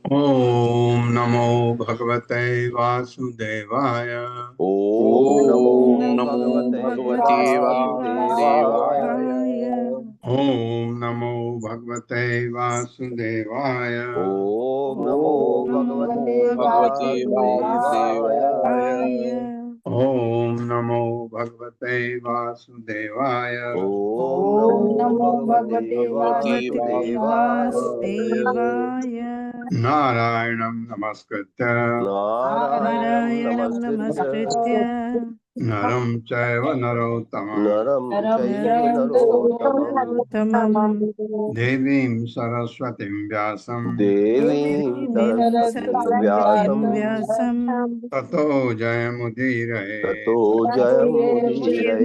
ओम नमो भगवते वासुदेवाय। ओम नमो नमो भगवते भगवते वासुदेवाय। ओम नमो भगवते वासुदेवाय। ओम नमो भगवते वासुदेवाय। ओम नमो भगवते वासुदेवाय। ओम नमो भगवते वासुदेवाय। नारायणं नमस्कृत्य नारायणं नमस्कृत्य नरं चैव नरोत्तमं नरं चैव नरोत्तमं देवीं सरस्वतीं व्यासं देवीं सरस्वतीं व्यासं ततो जयमुदीरये। ततो जयमुदीरये।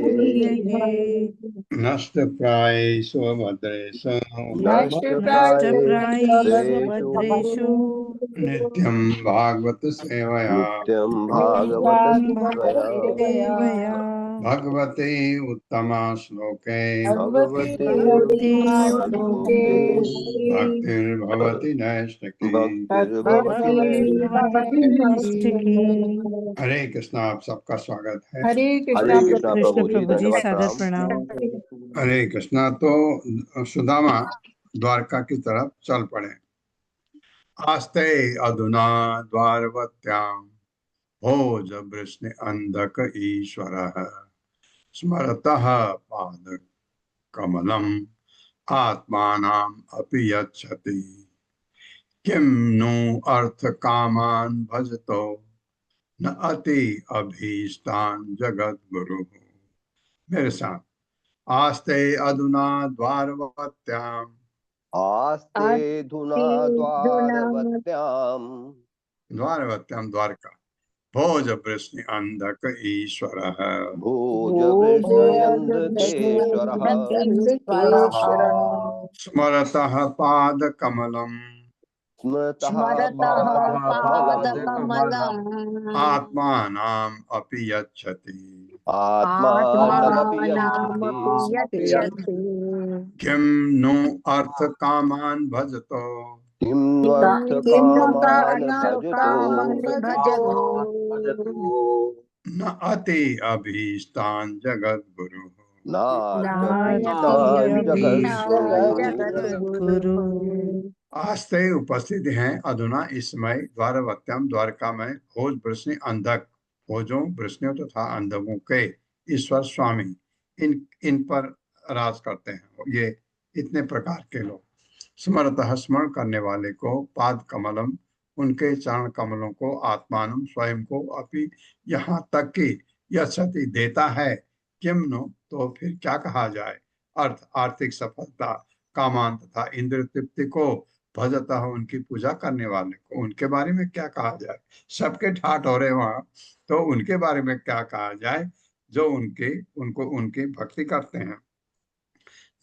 नष्टप्रायेषु भद्रेषु नष्टप्रायेषु नित्यं भागवत सेवया नित्यं भागवत सेवया भगवते उत्तमा श्लोके भगवते श्लोके भक्तिर्भवति नैष्ठिकी। भक्तिर्भवति नैष्ठिकी। हरे कृष्णा, आप सबका स्वागत है। हरे कृष्णा प्रभु जी, सादर प्रणाम। हरे कृष्णा। तो सुदामा द्वारका की तरफ चल पड़े। आस्ते अधुना द्वारवत्यां भोज वृष्णि अंधक ईश्वरः स्मरतः पाद कमलम् आत्मानाम् अपि यच्छति। किं नु अर्थ कामान् भजतो न अति अभीष्टान् जगत गुरु। मेरे साथ, आस्ते अधुना द्वारवत्यां आस्ते धुना द्वारवत्यां द्वारवत्यां द्वारका भोज वृष्णि अंधक ईश्वरः भोज वृष्णयन्धकेश्वरः स्मरतः पाद कमलम् स्मृतः पादकमलम् आत्मानाम् अपि यच्छति। आत्मानमपि यच्छति। किं नु अर्थ कामान् भजतो किं अर्थ कामान् भजतो न अति अभीष्टान् जगत गुरु। नात्यभीष्टान् गुरु आस्ते उपस्थित हैं अधुना इस समय द्वारवत्याम द्वारका में भोज वृष्णि अंधक भोजों वृष्णियों तथा अंधकों के ईश्वर स्वामी इन पर राज करते हैं। ये इतने प्रकार के लोग स्मरतः स्मरण करने वाले को पाद कमलम उनके चरण कमलों को आत्मानम स्वयं को अपि यहाँ तक कि यशति देता है। किम नो तो फिर क्या कहा जाए। अर्थ आर्थिक सफलता कामान तथा इंद्र तृप्ति को भजतः उनकी पूजा करने वाले को उनके बारे में क्या कहा जाए। सबके ठाट हो रहे वहां, तो उनके बारे में क्या कहा जाए जो उनकी भक्ति करते हैं।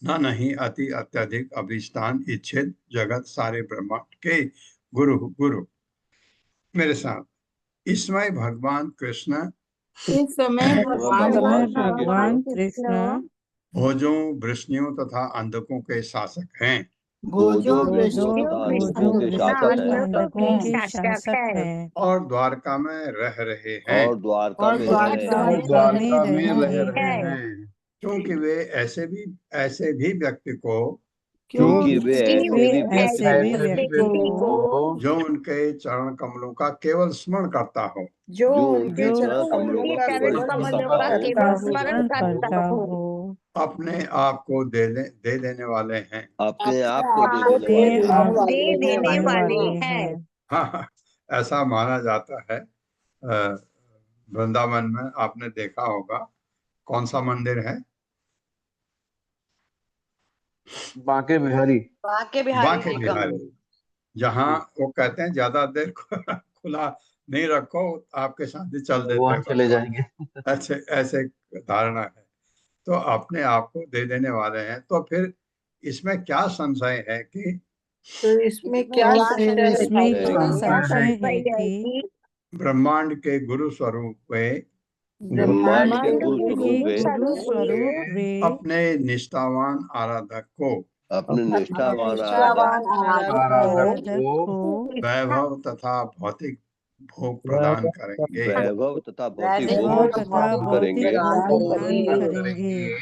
न नहीं अति अत्यधिक अभिष्टान इच्छित जगत सारे ब्रह्मांड के गुरु गुरु। मेरे साथ इस समय भगवान कृष्ण भोजों वृष्णियों तथा अंधकों के शासक हैं। भोजो वृष्णियों के शासक हैं और द्वारका में रह रहे हैं। और द्वारका में रह रहे हैं। क्योंकि वे ऐसे भी व्यक्ति को क्योंकि वे ऐसे भी व्यक्ति को जो उनके चरण कमलों का केवल स्मरण करता हो जो उनके चरण कमलों का केवल स्मरण करता हो अपने आप को दे देने वाले हैं। अपने आप को दे देने वाले हैं। हाँ, ऐसा माना जाता है। वृंदावन में आपने देखा होगा, कौन सा मंदिर है? बांके बिहारी। जहाँ वो कहते हैं ज्यादा देर खुला नहीं रखो, आपके साथ ही चल देते हैं, चले जाएंगे। ऐसे धारणा है। तो अपने आप को दे देने वाले हैं। तो फिर इसमें क्या संशय है कि संशय है कि ब्रह्मांड के गुरु स्वरूप वे गुरु स्वरूप वे अपने निष्ठावान आराधक को अपने निष्ठावान निष्ठावान आराधक आराधक आराधक को वैभव तथा भौतिक भोग प्रदान करेंगे। वैभव तथा भौतिक वैभव भोग तथा प्रदान भौतिक करेंगे। भोग प्रदान करेंगे।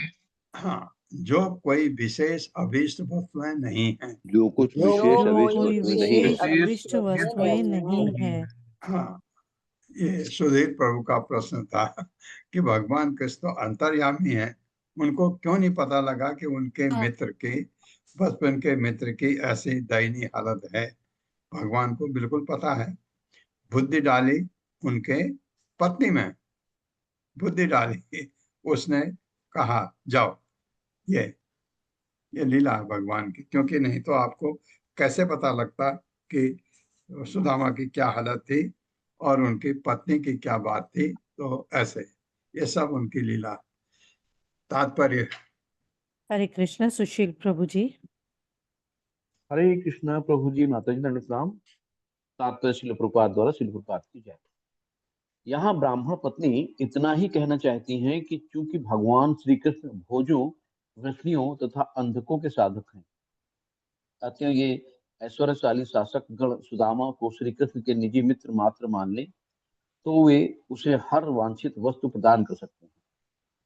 हाँ, जो कोई विशेष अभीष्ट वस्तुएं नहीं है। जो कुछ विशेष जो अभिष्ट कोई वस्तुएं नहीं विशेष है। अभिष्ट वस्तुएं नहीं है। हाँ, ये सुधीर प्रभु का प्रश्न था कि भगवान कृष्ण तो अंतर्यामी है, उनको क्यों नहीं पता लगा कि उनके मित्र की, बचपन के मित्र की ऐसी दयनीय हालत है। भगवान को बिल्कुल पता है। बुद्धि डाली उनके पत्नी में, बुद्धि डाली, उसने कहा जाओ। ये लीला है भगवान की, क्योंकि नहीं तो आपको कैसे पता लगता कि सुदामा की क्या हालत थी और उनकी पत्नी की क्या बात थी। तो ऐसे ये सब उनकी लीला। तात्पर्य हरे कृष्ण। सुशील प्रभु जी। हरे कृष्णा प्रभु जी, माता जी दंड प्रणाम। तात्पर्य शिल प्रपात द्वारा शिल प्रपात की जाए। यहाँ ब्राह्मण पत्नी इतना ही कहना चाहती हैं कि चूंकि भगवान श्री कृष्ण भोजों, वृष्णियों तथा अंधकों के साधक हैं, अतः ये ऐश्वर्यशाली शासक गण सुदामा को श्री कृष्ण के निजी मित्र मात्र मान ले तो वे उसे हर वांछित वस्तु प्रदान कर सकते हैं।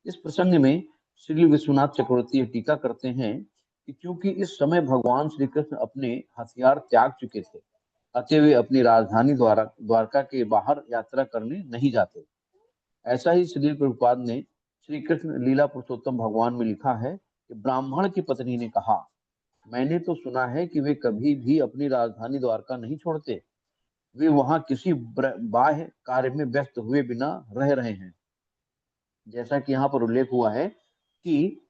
इस प्रसंग में श्री विश्वनाथ चक्रवर्ती टीका करते हैं कि क्योंकि इस समय भगवान श्री कृष्ण अपने हथियार त्याग चुके थे, अतः वे अपनी राजधानी द्वारका के बाहर यात्रा करने नहीं जाते। ऐसा ही श्री प्रभुपाद ने श्री कृष्ण लीला पुरुषोत्तम भगवान में लिखा है कि ब्राह्मण की पत्नी ने कहा, मैंने तो सुना है कि वे कभी भी अपनी राजधानी द्वारका नहीं छोड़ते, वे वहां किसी बाह्य कार्य में व्यस्त हुए बिना रह रहे हैं। जैसा कि यहाँ पर उल्लेख हुआ है कि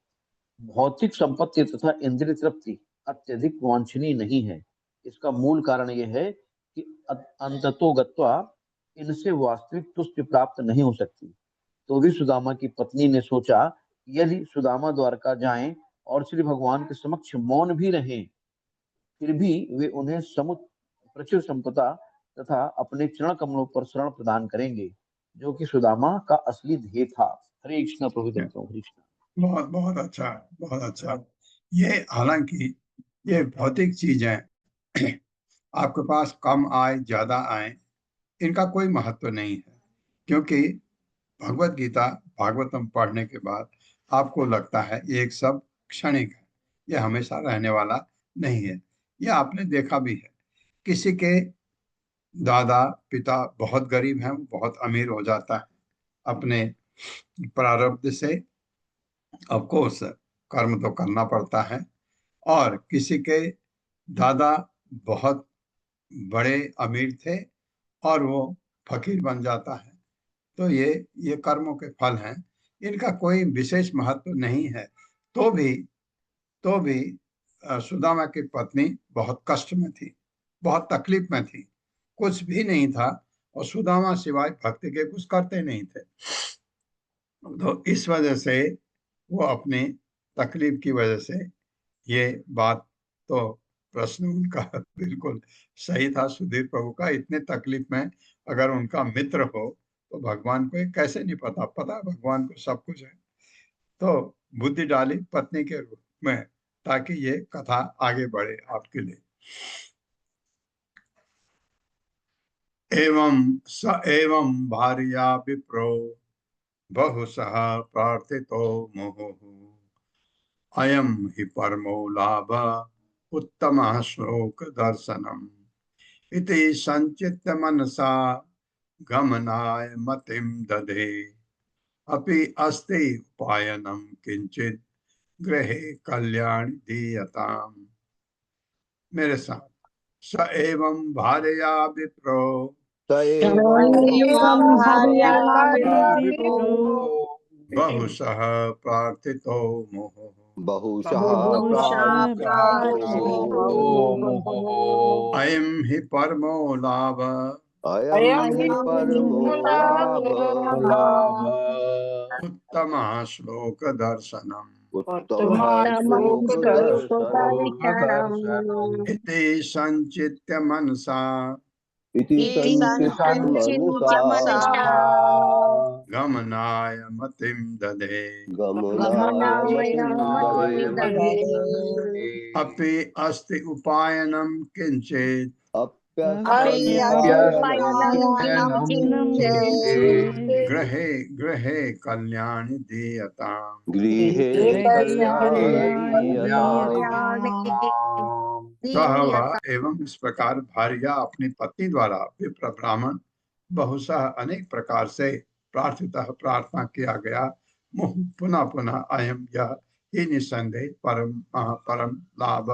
भौतिक संपत्ति तथा इंद्रिय तृप्ति अत्यधिक वांछनीय नहीं है। इसका मूल कारण यह है कि अंततो गत्वा इनसे वास्तविक तुष्टि प्राप्त नहीं हो सकती। तो भी सुदामा की पत्नी ने सोचा, यदि सुदामा द्वारका जाएं और श्री भगवान के समक्ष मौन भी रहें, फिर भी वे उन्हें प्रचुर संपदा तथा अपने चरण कमलों पर शरण प्रदान करेंगे, जो कि सुदामा का असली ध्येय था। हरे कृष्ण प्रभु दत्तों। हरे कृष्ण। बहुत बहुत अच्छा, बहुत अच्छा। ये हालांकि ये भौतिक चीजें आपके पास कम आए ज्यादा आए, इनका कोई महत्व नहीं है, क्योंकि भगवत गीता भागवतम पढ़ने के बाद आपको लगता है ये एक सब क्षणिक है, ये हमेशा रहने वाला नहीं है। ये आपने देखा भी है, किसी के दादा पिता बहुत गरीब हैं, बहुत अमीर हो जाता है अपने प्रारब्ध से। ऑफ कोर्स कर्म तो करना पड़ता है। और किसी के दादा बहुत बड़े अमीर थे और वो फकीर बन जाता है। तो ये कर्मों के फल हैं, इनका कोई विशेष महत्व नहीं है। तो भी सुदामा की पत्नी बहुत कष्ट में थी, बहुत तकलीफ में थी, कुछ भी नहीं था और सुदामा सिवाय भक्ति के कुछ करते नहीं थे। तो इस वजह से वो अपनी तकलीफ की वजह से ये बात, तो प्रश्न उनका बिल्कुल सही था सुधीर प्रभु का। इतने तकलीफ में अगर उनका मित्र हो तो भगवान को ये कैसे नहीं पता, पता भगवान को सब कुछ है। तो बुद्धि डाली पत्नी के रूप में, ताकि ये कथा आगे बढ़े आपके लिए। एवं भार्या विप्रो बहुशः प्रार्थितो मुहुः अयं हि परमो लाभ उत्तमः श्लोक दर्शनम् इति संचित्य मनसा गमनाय मतिं दधे अपि अस्ति उपायनं किंचित गृहे कल्याण दीयताम्। मेरे साथ, स एवं भार्या विप्रो स एवं बहुशः प्रार्थितो मुहुः बहुशः अयं हि परमो लाभ अयं हि परमो लाभ उत्तमः श्लोक दर्शनम् उत्तमः श्लोक दर्शनम् इति संचित्य मनसा इति संचित्य मनसा गमनाय मतिं दधे गमनाय मतिं दधे अपि अस्ति उपायनं किंचित गृहे गृहे कल्याणि दीयताम्। गृहे सह एवं इस प्रकार भार्या अपनी पत्नी द्वारा विप्र ब्राह्मण बहुशः अनेक प्रकार से प्रार्थना किया गया। पुनः पुनः अयम यह ही निसंदेह परम लाभ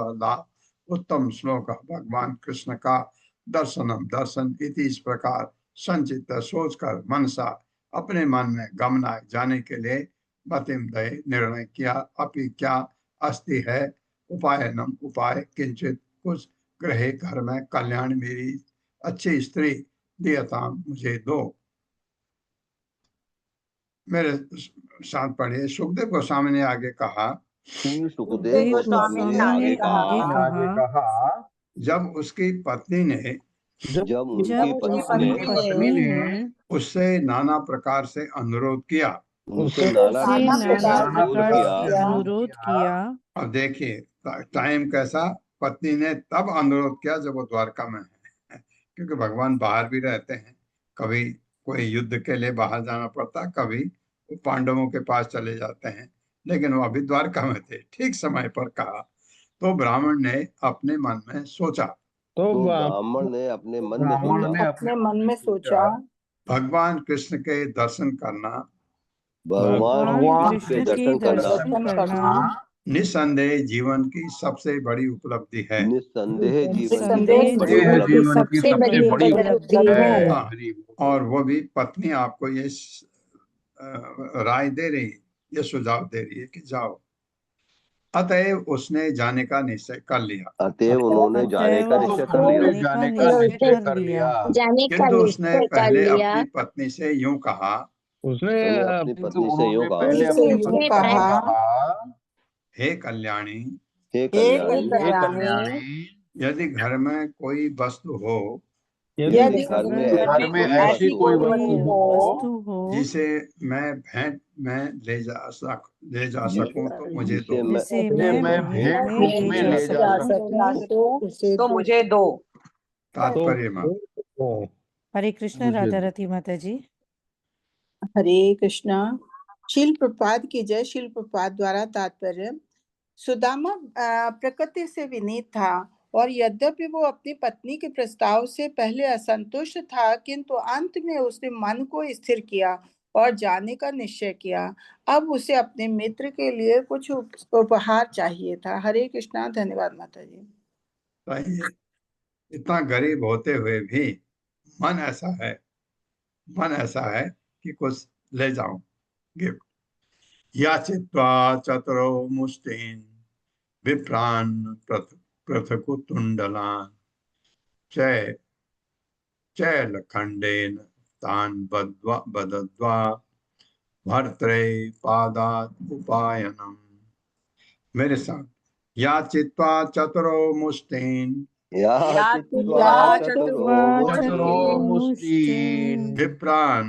उत्तम श्लोक भगवान कृष्ण का दर्शन इति इस प्रकार संचित सोचकर मनसा अपने मन में गमनाय जाने के लिए मतिम दय निर्णय किया। अपि क्या अस्ति है उपायनम उपाय किंचित कुछ गृहे घर में कल्याण मेरी अच्छी स्त्री दियताम मुझे दो। मेरे साथ पढ़िए। सुखदेव गोस्वामी ने आगे कहा, सुखदेव गोस्वामी ने आगे कहा, जब उसकी पत्नी ने उससे नाना प्रकार से अनुरोध किया, अब देखिए टाइम कैसा, पत्नी ने तब अनुरोध किया जब वो द्वारका में है, क्योंकि भगवान बाहर भी रहते हैं। कभी कोई युद्ध के लिए बाहर जाना पड़ता, कभी वो पांडवों के पास चले जाते हैं, लेकिन वो अभी द्वारका में थे। ठीक समय पर कहा तो ब्राह्मण ने अपने मन में सोचा, भगवान कृष्ण के दर्शन करना निसंदेह जीवन की सबसे बड़ी उपलब्धि है। और वो भी पत्नी आपको ये राय दे रही, ये सुझाव दे रही है कि जाओ। अतएव उसने जाने का निश्चय कर लिया। उन्होंने जाने का निश्चय कर लिया। किंतु उसने पहले अपनी पत्नी से यूं कहा, हे कल्याणी, यदि घर में कोई वस्तु हो, घर में ऐसी कोई वस्तु हो जिसे मैं भेंट में ले जा सकूं तो मुझे दो। मैं भेंट रूप में ले जा सकूं तो मुझे दो। तात्पर्य में हरे कृष्ण। राधा रती माता जी। हरे कृष्णा। शील प्रपात की जय। शील प्रपात द्वारा तात्पर्य, सुदामा प्रकृति से विनीत था और यद्यपि वो अपनी पत्नी के प्रस्ताव से पहले असंतुष्ट था, किंतु अंत में उसने मन को स्थिर किया और जाने का निश्चय किया। अब उसे अपने मित्र के लिए कुछ उपहार चाहिए था। हरे कृष्णा। धन्यवाद माता जी। इतना गरीब होते हुए भी मन ऐसा है कि कुछ ले जाऊं गिफ्ट। याचित्वा चतुरो मुष्टिन विप्रान पृथकुतुंडलान चैलखंडेन तान बदद्वा भर्त्रे पादात् उपायनम। मेरे साथ, याचित्वा चतुरो मुष्टिन विप्रान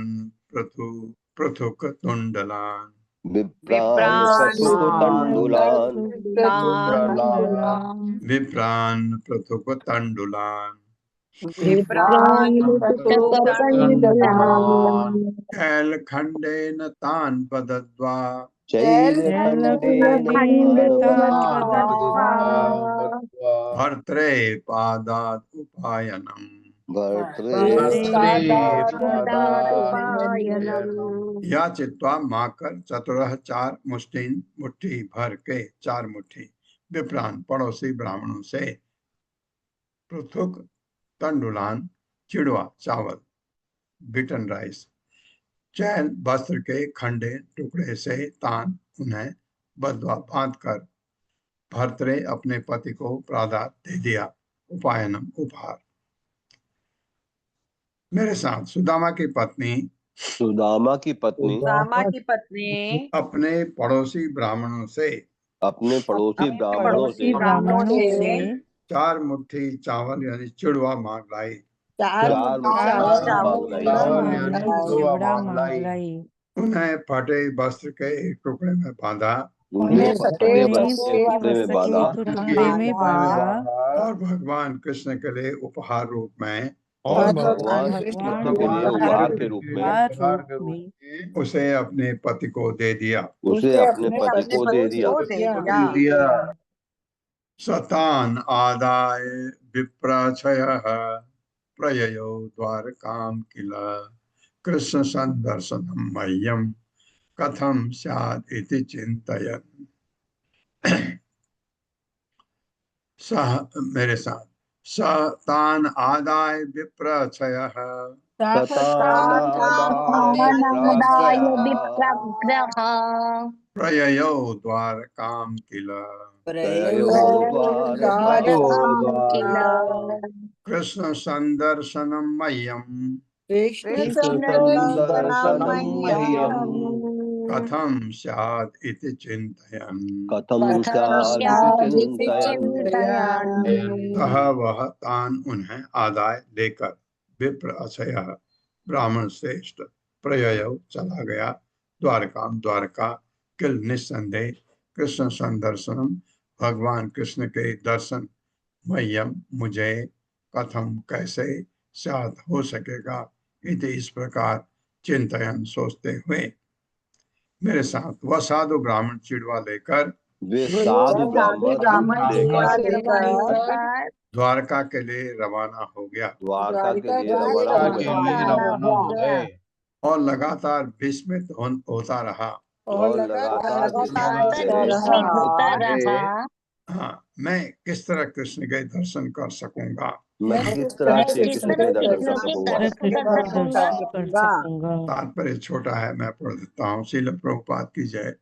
पृथुकतुंडलान विप्रान पृथुकतंडुलान कैलखंडेन तान बदद्वा भर्त्रे पादात् उपायनम। याचित्वा माकर चतुरः चार मुष्टिन मुट्ठी भर के, चार मुट्ठी, विप्रान पड़ोसी ब्राह्मणों से, पृथुक तंडुलान चिड़वा चावल बिटन राइस, चैल वस्त्र के खंडे टुकड़े से, तान उन्हें बदवा बांध कर, भर्तरे अपने पति को प्रादात दे दिया, उपायनम उपहार। मेरे साथ, सुदामा की पत्नी अपने पड़ोसी ब्राह्मणों से चार मुट्ठी चावल यानी चिड़वा मांग लाई। उन्हें फटे वस्त्र के एक टुकड़े में बांधा उन्हें फतेह उन्हें बख्शे फतेह में बांधा, बख्शे तो ठाणे में बांधा और भगवान कृष्ण के लिए उपहार रूप में और और भगवान भगवान कृष्ण के लिए उपहार के रूप में उपहार रूप में उसे अपने पति को दे दिया। उसे अपने पति को दे दिया। सतान आदाय विप्रछयः प्रययो द्वारकां किल कृष्ण संदर्शनम मह्यम कथम स्यात् इति चिन्तयन्। सह मेरे साथ सतान आदाय विप्रछयः आनंदाय विप्रग्रह प्रययो द्वारकां किल द्वारकां किल कृष्ण संदर्शनम मह्यम दर्शनं मह्यम कथम स्यात् इति चिन्तयन्। कथं स्यात् इति चिन्तयन्। तह वह तान उन्हें आदाय लेकर विप्र अक्षय ब्राह्मण श्रेष्ठ प्रयय चला गया द्वारकाम द्वारका किल निस्संदेह कृष्ण संदर्शनम भगवान कृष्ण के दर्शन मह्यम मुझे कथम कैसे साथ हो सकेगा इति इस प्रकार चिंतन सोचते हुए मेरे साथ वह साधु ब्राह्मण चिड़वा लेकर वे साधु ब्राह्मण लेकर द्वारका के लिए रवाना हो गया द्वारका के लिए रवाना हो गए और लगातार विस्मित होता रहा। और लगातार विस्मित होता रहा। हाँ, मैं किस तरह कृष्ण के दर्शन कर सकूंगा। मैं किस तरह से किस कृष्ण तरह के दर्शन कृष्ण कर के सकूंगा। दर्शन कर सकूंगा। तात्पर्य छोटा है, मैं पढ़ देता हूँ। श्रील प्रभुपाद की जय।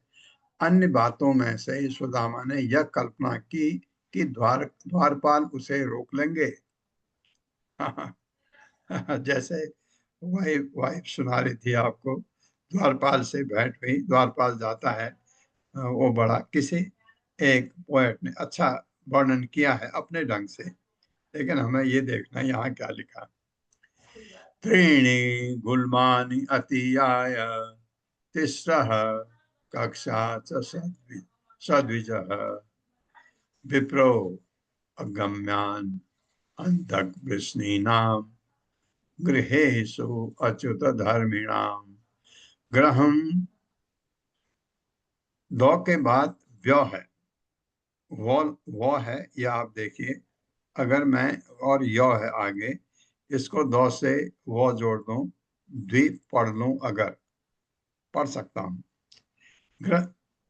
अन्य बातों में से सुदामा ने यह कल्पना की कि द्वारपाल उसे रोक लेंगे। जैसे वाइफ सुना रही थी आपको, द्वारपाल से भेंट हुई। द्वारपाल जाता है, वो बड़ा किसी एक पोएट ने अच्छा वर्णन किया है अपने ढंग से, लेकिन हमें ये देखना यहाँ क्या लिखा। त्रीणि गुल्मानि अतीयाय तिस्रः कक्षा च सद्विजः विप्रो अगम्यान् अंधग्वृष्णीनां गृहेषु अच्युत धर्मिणां ग्रहम। दो के बाद व्य है, वो है, या आप देखिए, अगर मैं और य है आगे, इसको दो से वो जोड़ दूं, द्वीप पढ़ लूं, अगर पढ़ सकता हूं।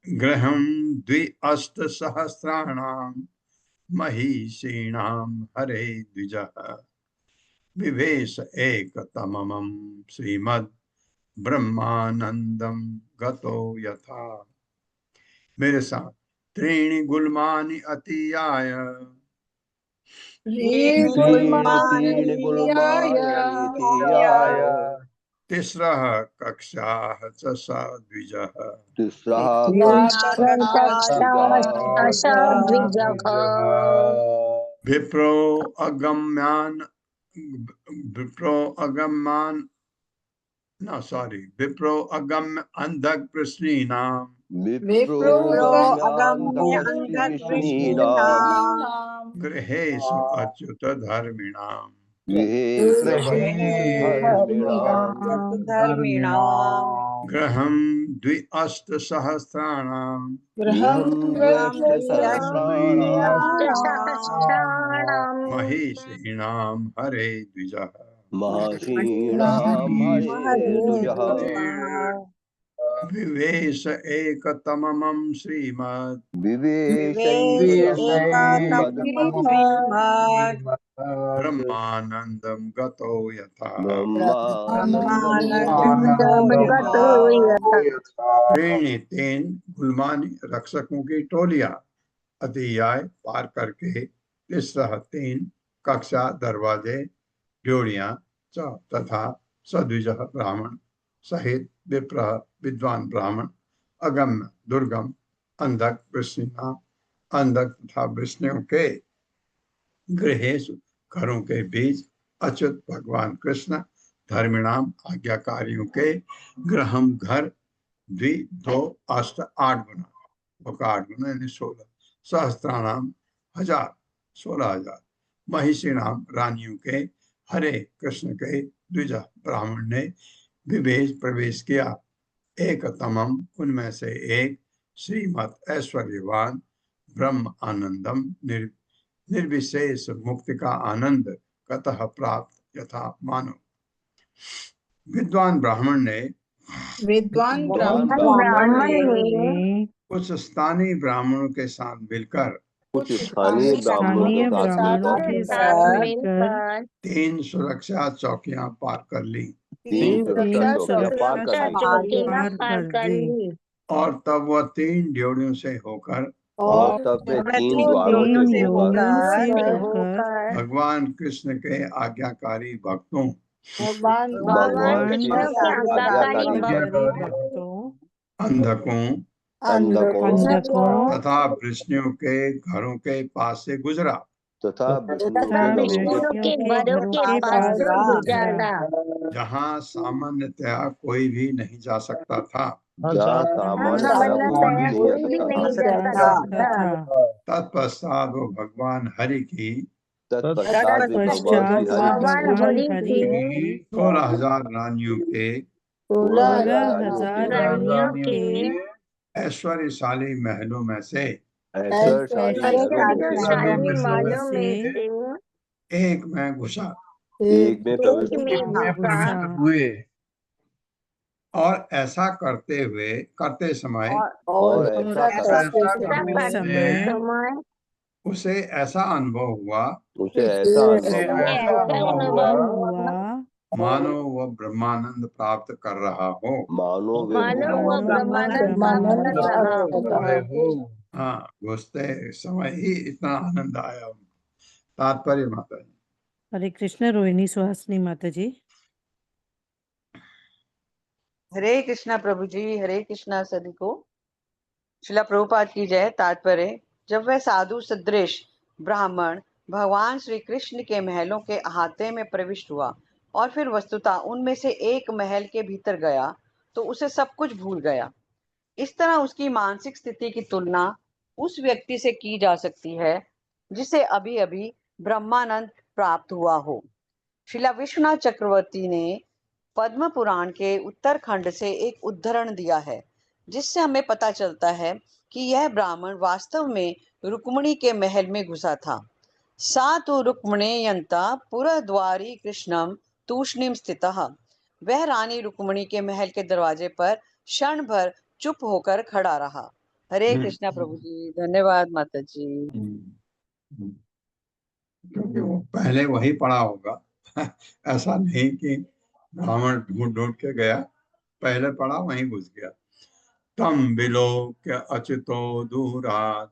ग्रहम द्वि अष्ट सहस्राणां महिषीणां हरे द्विजः विवेश एकतममं श्रीमद् ब्रह्मानंदम गतो यथा। मेरे साथ त्रीणि गुल्मानि अतीयाय त्रीणि गुल्मानि अतीयाय तिस्रः कक्षाः च सद्विजः तिस्रः द्विजः विप्रो अगम्यान् विप्रो अगम्य अंधग्वृष्णीनां गृहेषु अच्युत धर्मिणां ग्रहं द्वि अष्ट सहस्राणां महिषीणां हरे द्विजः विवेश एकतममं श्रीमद् ब्रह्मानंदम गतो यथा। त्रीणि तीन गुल्मानी रक्षकों की टोलियां अतियाय पार करके तिस्रह तीन कक्षा दरवाजे ड्योड़ियां तथा सद्विज ब्राह्मण सहित विप्र विद्वान ब्राह्मण अगम्य दुर्गम अंधक वृष्णिना अंधक तथा वृष्णियों के गृहेश घरों के बीच अच्युत भगवान कृष्ण धर्मिणाम आज्ञाकारियों के ग्रहम घर द्वि दो अष्ट 8 गुना मुखार्जुन यानी 16, सहस्त्राणाम 1000, 16,000, महिषी नाम रानियों के, हरे कृष्ण के द्विज ब्राह्मण ने विवेश प्रवेश किया, एक तमम उनमें से एक, श्रीमत ऐश्वर्यवान ब्रह्म आनंदम निर्विशेष मुक्ति का आनंद कतः प्राप्त यथा मानो। विद्वान ब्राह्मण ने कुछ स्थानीय ब्राह्मणों के साथ मिलकर कुछ स्थानीय ब्राह्मणों के साथ मिलकर 3 सुरक्षा चौकियां पार कर ली 3 सुरक्षा चौकियां पार कर ली और तब वह 3 ड्योढ़ियों से होकर और तब वे 3 द्वारों से होकर भगवान कृष्ण के आज्ञाकारी भक्तों भगवान कृष्ण के आज्ञाकारी भक्तों, अंधकों तथा वृष्णियों के घरों के पास से गुजरा तथा विष्णु के घरों के पास से गुजारा, जहाँ सामान्यतया कोई भी नहीं जा सकता था। जहाँ सामान्यतया कोई भी नहीं जा सकता था। तत्पश्चात वो भगवान हरि की तत्पश्चात भगवान हरि की 16,000 रानियों के 16,000 रानियों के ऐश्वर्यशाली महलों में से ऐश्वर्यशाली महलों में से एक में घुसा एक में प्रवेश हुए और ऐसा करते समय और ऐसा करते समय उसे ऐसा अनुभव हुआ उसे ऐसा अनुभव हुआ मानो वह ब्रह्मानंद प्राप्त कर रहा हो। मानो वह ब्रह्मानंद प्राप्त कर रहा हो। हाँ, घुसते समय ही इतना आनंद आया। तात्पर्य माता जी। हरे कृष्ण। रोहिणी सुहासिनी माता जी। हरे कृष्णा प्रभु जी, हरे कृष्णा सभी को। श्रीला प्रभुपाद की जय। तात्पर्य, जब वह साधु सदृश ब्राह्मण भगवान श्री कृष्ण के महलों के अहाते में प्रविष्ट हुआ और फिर वस्तुतः उनमें से एक महल के भीतर गया तो उसे सब कुछ भूल गया। इस तरह उसकी मानसिक स्थिति की तुलना उस व्यक्ति से की जा सकती है जिसे अभी अभी ब्रह्मानंद प्राप्त हुआ हो। श्रीला विश्वनाथ चक्रवर्ती ने पद्म पुराण के उत्तरखंड से एक उद्धरण दिया है जिससे हमें पता चलता है कि यह ब्राह्मण वास्तव में रुक्मिणी के महल में घुसा था। सा तो रुक्मिणीयन्ता पुरद्वारी कृष्णम तूष्णीम स्थितः। वह रानी रुक्मिणी के महल के दरवाजे पर क्षण भर चुप होकर खड़ा रहा। हरे कृष्णा प्रभु जी। धन्यवाद माता जी। क्योंकि वो पहले वही पढ़ा होगा ऐसा नहीं कि ब्राह्मण ढूंढ ढूंढ के गया, पहले पढ़ा वहीं घुस गया। तम विलोक्य अचितो दूरात्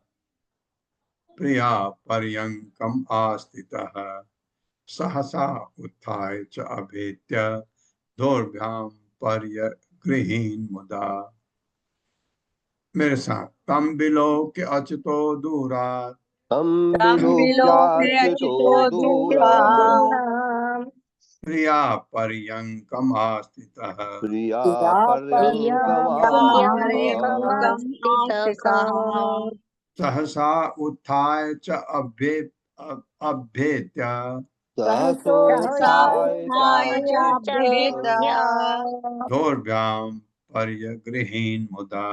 प्रिया पर्यंकम आस्थितः सहसा उत्थाय च अभेत्य दोर्भ्याम पर्यगृहीन् मुदा। मेरे साथ। तम विलोक्य अचितो दूरात् प्रिया पर्यंकम आस्थितः सहसा उत्थाय च अभ्येत्य दोर्भ्याम पर्यगृहीन् मुदा।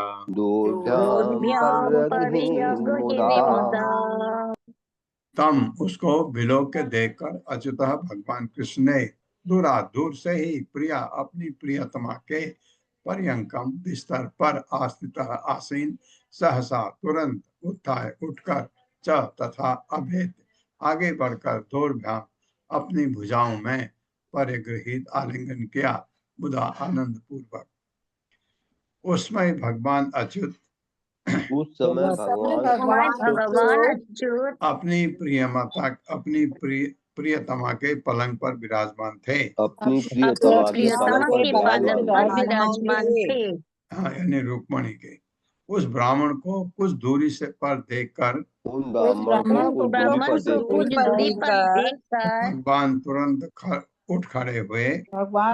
तम उसको विलोक के देखकर अच्युतः भगवान कृष्ण ने दूर से ही प्रिया अपनी प्रियतमा के पर्यंकम बिस्तर पर आस्थित आसीन सहसा तुरंत उत्थाय उठकर च तथा अभेद आगे बढ़कर दोर्भ्याम अपनी भुजाओं में परिगृहित आलिंगन किया बुधा आनंद पूर्वक। उसमें भगवान अच्युत उस समय भगवान अच्युत अपनी प्रियतमा के पलंग पर विराजमान थे। अपनी प्रियतमा के पलंग पर विराजमान थे। हाँ, यानी रुक्मिणी के। उस ब्राह्मण को कुछ दूरी से पर देखकर उन ब्राह्मण को कुछ दूरी पर देखकर भगवान तुरंत उठ खड़े हुए भगवान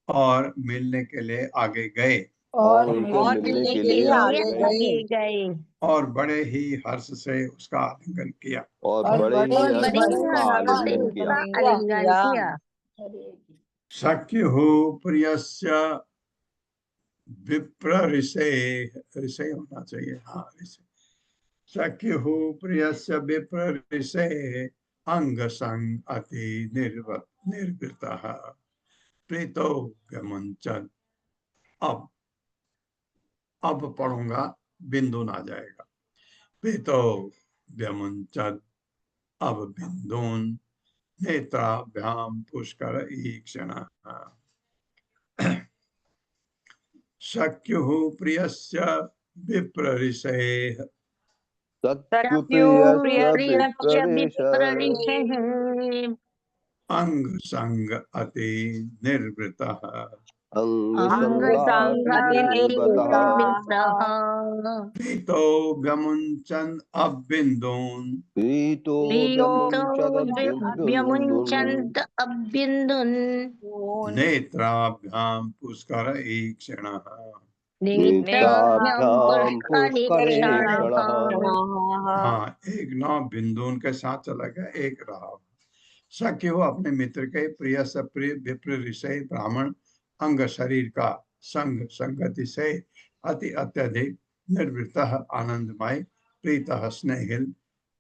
और मिलने के लिए आगे गए। और और मिलने के लिए लिए आगे आगे गए और बड़े ही हर्ष से उसका आलिंगन किया। और और बड़े बड़े ही ही हर्ष से उसका हर्ष से आलिंगन किया। उसका आलिंगन किया। सख्युः प्रियस्य विप्र ऋषे होना चाहिए, हाँ ऋषे। सख्युः प्रियस्य विप्र ऋषे अंग संग अति निर्वृतः प्रीतो व्यमुञ्चन्। अब पढ़ूंगा, बिंदु ना जाएगा। प्रीतो व्यमुञ्चन् अब बिंदून नेत्राभ्याम पुष्कर ईक्षणः। सख्युः प्रियस्य विप्र ऋषेः सख्युप्रियस्य प्रियस्य विप्ररिषः विप्रऋषेः अंग संग अति निर्वृतः अंगसंगति अंगसंगातिर्निर्वतः निर्वृतः प्रीतो व्यमुञ्चन् अबिन्दून् प्रीतो प्रीतो व्यमुञ्चदभ्युन्दुन् व्यमुञ्चन्त अभ्यन्दुन् नेत्राभ्यां पुष्कर ईक्षणः। नेत्राभ्यां नेत्राभ्यां पुष्करीक्षणः। पुष्करेक्षणः। हाँ, एक नौ बिंदुन के साथ चला गया, एक रहा। सख्य हो अपने मित्र के प्रिय से प्रिय विप्र ऋषि ब्राह्मण अंग शरीर का संग संगति से अति अत्यधिक निर्वृत आनंदमय प्रीत स्नेहिल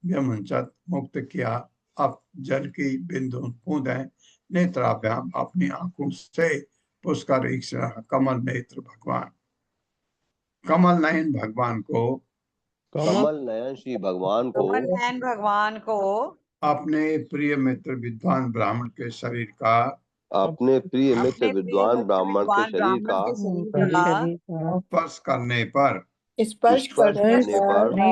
व्यमुंचत मुक्त किया। अब जल की बिंदु बूंदें नेत्राभ्याम अपनी आंखों से पुष्कर ईक्षण कमल नेत्र भगवान, कमल नयन भगवान को, कमल नयन श्री भगवान को कमल नयन भगवान को अपने प्रिय मित्र विद्वान ब्राह्मण के शरीर का, अपने प्रिय मित्र अपने प्रिय विद्वान मित्र ब्राह्मण के विद्वान शरीर का ब्राह्मण के शरीर उनका का शरीर का स्पर्श करने पर स्पर्श स्पर्श करने करने पर करने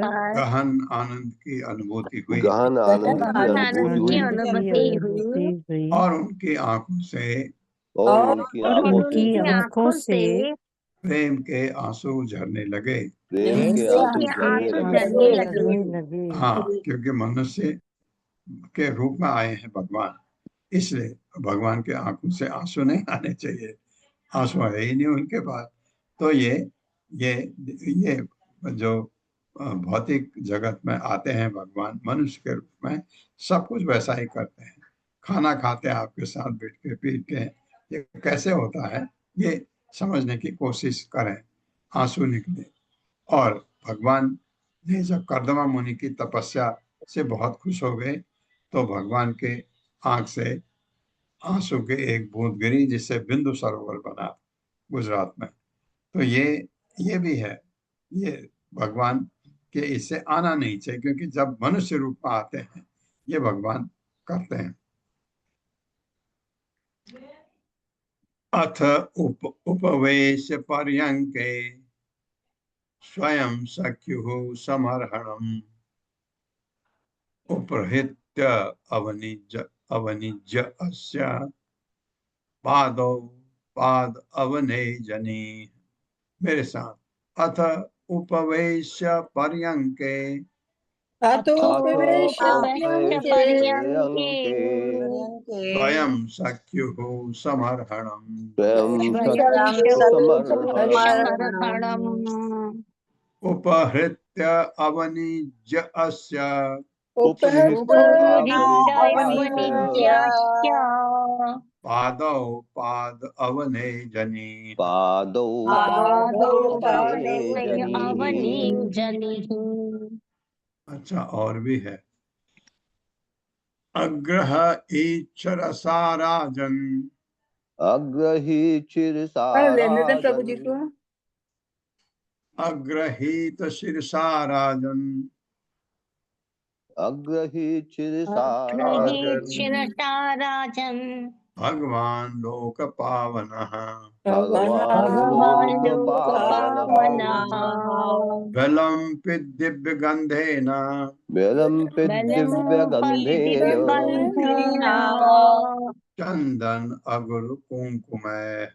पर गहन आनंद की अनुभूति हुई गहन आनंद की गहन अनुभूति हुई आनंद की अनुभूति हुई और उनकी आंखों से और उनकी और आंखों से उनकी आंखों से प्रेम के आंसू झरने लगे। प्रेम के प्रेम आंसू के झरने आंसू लगे। झरने लगे। लगे। हाँ, क्योंकि मनुष्य के रूप में आए हैं भगवान, इसलिए भगवान के आंखों से आंसू नहीं आने चाहिए, आंसू है ही नहीं उनके पास। तो ये जो भौतिक जगत में आते हैं भगवान मनुष्य के रूप में, सब कुछ वैसा ही करते हैं। खाना खाते हैं आपके साथ बैठ के, पीट के, ये कैसे होता है ये समझने की कोशिश करें, आंसू निकले। और भगवान ने जब कर्दमा मुनि की तपस्या से बहुत खुश हो गए तो भगवान के आंख से आंसू के एक बूंद गिरी, जिससे बिंदु सरोवर बना गुजरात में। तो ये भी है, ये भगवान के इससे आना नहीं चाहिए, क्योंकि जब मनुष्य रूप में आते हैं ये भगवान करते हैं। अथ उपवेश पर्यंके स्वयं सख्युः समर्हणम् उपहृत्य अवनिज्य अस्य पादौ पाद अवनेजनी। मेरे साथ। अथ उपवेश पर्यंके अतोपवेश पर्यंके स्वयं सख्युः समर्हणम् समर्हणम् उपहृत्य अवनिज्य अस्य पादौ पाद अवनेजनी। पादौ अवनीजनिः। अच्छा, और भी है। अग्रह ईक्षरसा राजन् अग्रही लेने दें प्रभु जी को। अग्रहीत शिरसा राजन् अग्रहीत शिरसा राजन् भगवान लोक पावनः भगवान् लोक पावनः बलम्पि दिव्य गंधेन चंदन अगुरु कुंकुमैः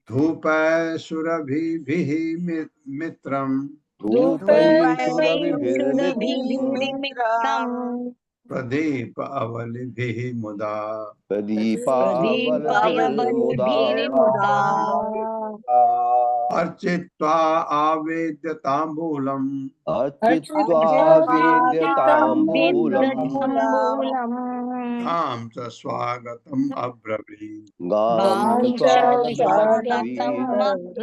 धूप सुरभिभिः मित्रम् प्रदीप अवलिभिः मुदा प्रदीपावलिभिर्मुदा प्रदीपावलिभिर्मुदा अर्चित्वा आवेद्यताम्बूलम् अर्चित्वा वेद्यताम्बूलम् विद्यताम्बूलम् गां च स्वागतम् अब्रवीत्। गां च स्वागतमब्रवीत्। स्वागतमब्रवीत्।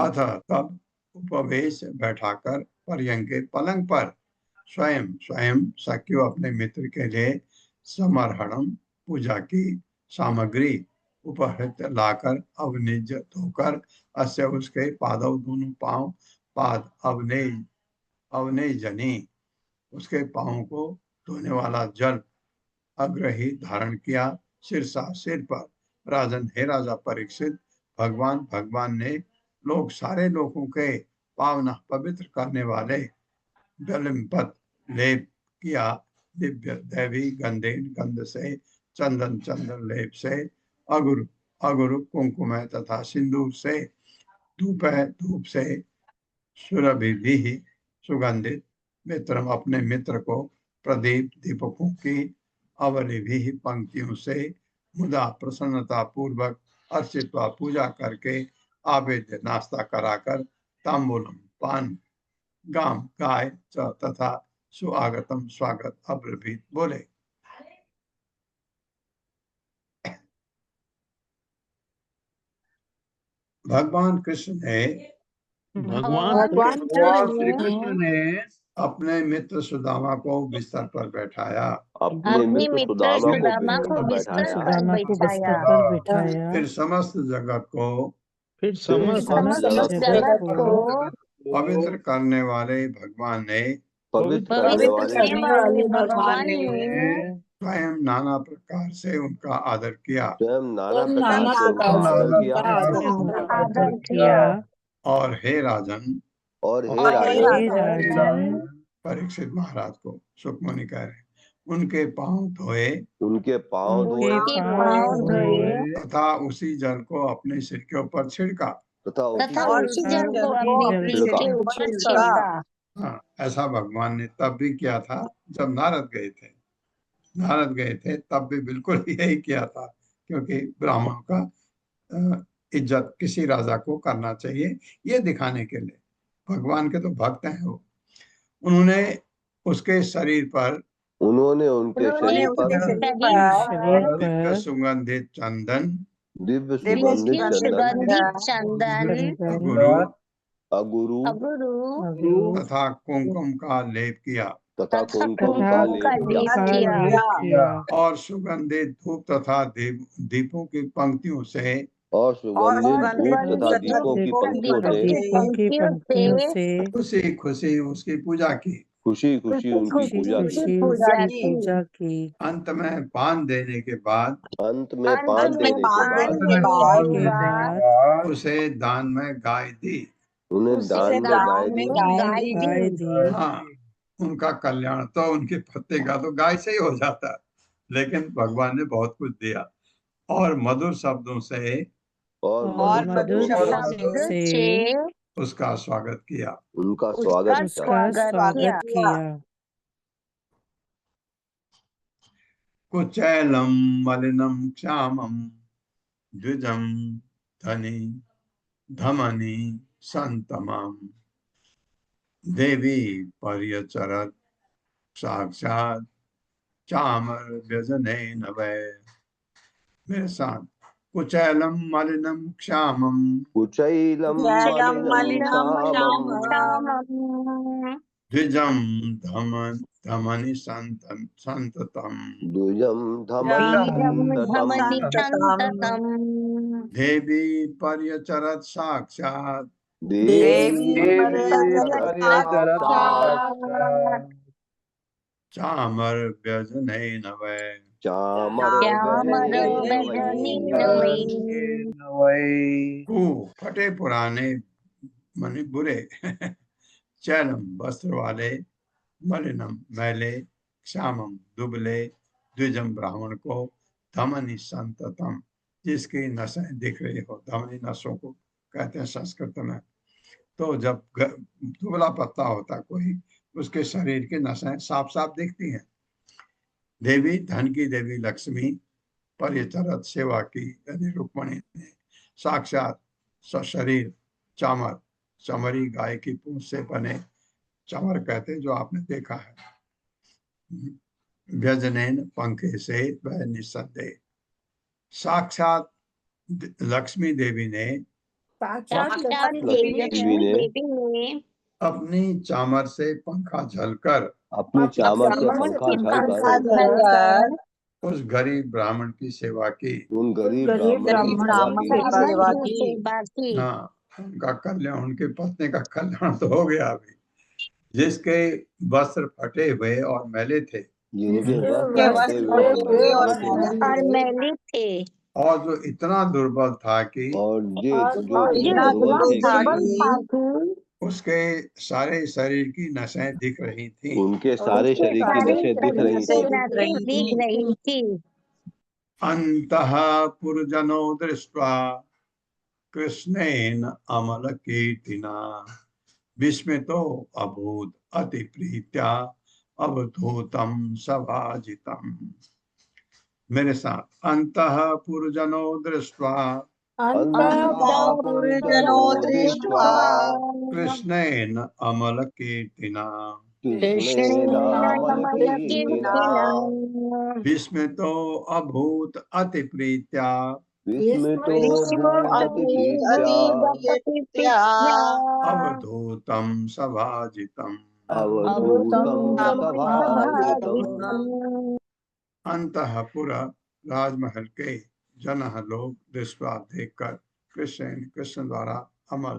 अथ तब उपवेश बैठाकर पर्यंक के पलंग पर स्वयं स्वयं सख्यु अपने मित्र के लिए समर्हणम पूजा की सामग्री उपहृत लाकर अवनिज धोकर अस्य उसके पादव दोनों पांव पाद अवने जनी उसके पांव को धोने वाला जल अग्रही धारण किया सिरसा सिर पर। राजन हे राजा परीक्षित भगवान ने लोग सारे लोगों के पावना पवित्र करने वाले जलिमपत लेप किया दिव्य दैवी गंध से चंदन लेप से अगुरु कुंकुम तथा सिंदूर से धूप से सुरभि भी सुगंधित मित्रम अपने मित्र को प्रदीप दीपकों की अवली भी पंक्तियों से मुदा प्रसन्नता पूर्वक अर्चित्वा पूजा करके आवेद्य नाश्ता कराकर तांबूलम पान गाम गाय तथा सुआगतम स्वागत अब्रवीत बोले। भगवान कृष्ण ने भगवान श्री कृष्ण ने अपने मित्र सुदामा को बिस्तर पर बैठाया। अपने मित्र सुदामा को सुदामा को बिस्तर पर सुदामा को बिस्तर बैठाया। पर बिठाया। फिर समस्त जगत को समस्त जगत को पवित्र करने वाले भगवान ने पवित्र करने पवित्र वाले करने वाले भगवान ने स्वयं नाना प्रकार से उनका आदर किया स्वयं नाना प्रकार से उनका आदर किया। आदर किया। और हे राजन और हे हे राजन राजन परीक्षित महाराज को सुखमणि कह रहे उनके पांव धोए उनके पांव उनके धोए पांव धोए तथा उसी जल को अपने सिर के ऊपर छिड़का। तथा उसी जल को अपने सिर के ऊपर छिड़का। हाँ, ऐसा भगवान ने तब भी किया था जब नारद गए थे तब भी बिल्कुल यही किया था, क्योंकि ब्राह्मणों का इज्जत किसी राजा को करना चाहिए ये दिखाने के लिए। भगवान के तो भक्त हैं वो। उन्होंने उनके शरीर पर दिव्य सुगंधित चंदन अगुरु तथा कुमकुम का लेप किया और सुगंधित धूप तथा दीपों की पंक्तियों से खुशी खुशी उसकी पूजा की। खुशी उनकी पूजा की। अंत में पान देने के बाद उसे दान में गाय दी। उन्हें दान में गाय दी। हाँ, उनका कल्याण तो उनके पत्ते का तो गाय से ही हो जाता, लेकिन भगवान ने बहुत कुछ दिया और मधुर शब्दों से उसका स्वागत किया। उनका स्वागत किया। कुचैलम मलिनम श्यामम द्विजम धमनी संतमम देवी पर्यचरत साक्षात चामर व्यजने नवै। मेरे साथ कुचैलम मलिनम श्यामम द्विजम धमनि संततम देवी पर्यचरत साक्षात चामर व्यजने नवै। फटे पुराने मनि बुरे चैलम वस्त्र वाले मलिनम मैले श्यामम दुबले द्विजम ब्राह्मण को धमनी संततम जिसकी नसें दिख रही हो। धमनी नसों को कहते हैं संस्कृत में। तो जब दुबला पत्ता होता कोई उसके शरीर की नसें साफ साफ दिखती हैं, देवी धन की देवी लक्ष्मी परिचरत सेवा की, यानी रुक्मणी ने साक्षात सशरीर चामर, चमरी गाय की पूंछ से बने, चमर कहते जो आपने देखा है, व्यजनैन पंखे से वह निस्संदेह साक्षात लक्ष्मी देवी ने साक्षात साक्षात लक्ष्मी लक्ष्मी ने देवी ने अपनी चामर से पंखा झलकर अपनी चामर से चामर पंखा से झलकर पंखा झलकर उस गरीब ब्राह्मण की सेवा की। उन गरीब गरीब ब्राह्मण की ब्राह्मण सेवा की की। सेवा की। हाँ, उनका कल्याण, उनके पत्नी का कल्याण तो हो गया अभी। जिसके वस्त्र फटे हुए और मैले थे, जिनके जिसके वस्त्र फटे हुए फटे और और मैले थे, और मैली थे, और जो इतना दुर्बल था कि और जो और जो जो इतने जो दुर्बल इतना थे दुर्बल था कि कि उसके सारे शरीर की नसें दिख रही थी। उनके सारे उसके शरीर की सारे नसें दिख रही शरीर थी। की नसें दिख रही थी। अंतः पुरजनो दृष्ट्वा कृष्णेन अमलकीर्तिना विस्मितो अभूत अति प्रीत्या अवधूतम सभाजितम। मेरे साथ, अंतः पुरजनो दृष्ट्वा अंतःपुरजनो दृष्ट्वा कृष्णेन अमलकीर्तिना कृष्णेनामलकीर्तिना विस्मितो अभूत अति प्रीत्या विस्मितोऽभूदतिप्रीत्या अवधूतम सभाजितम। अवधूतं सभाजितम्। अंतःपुर राजमहल के जन लोग दृष्टवा देखकर कृष्ण द्वारा अमल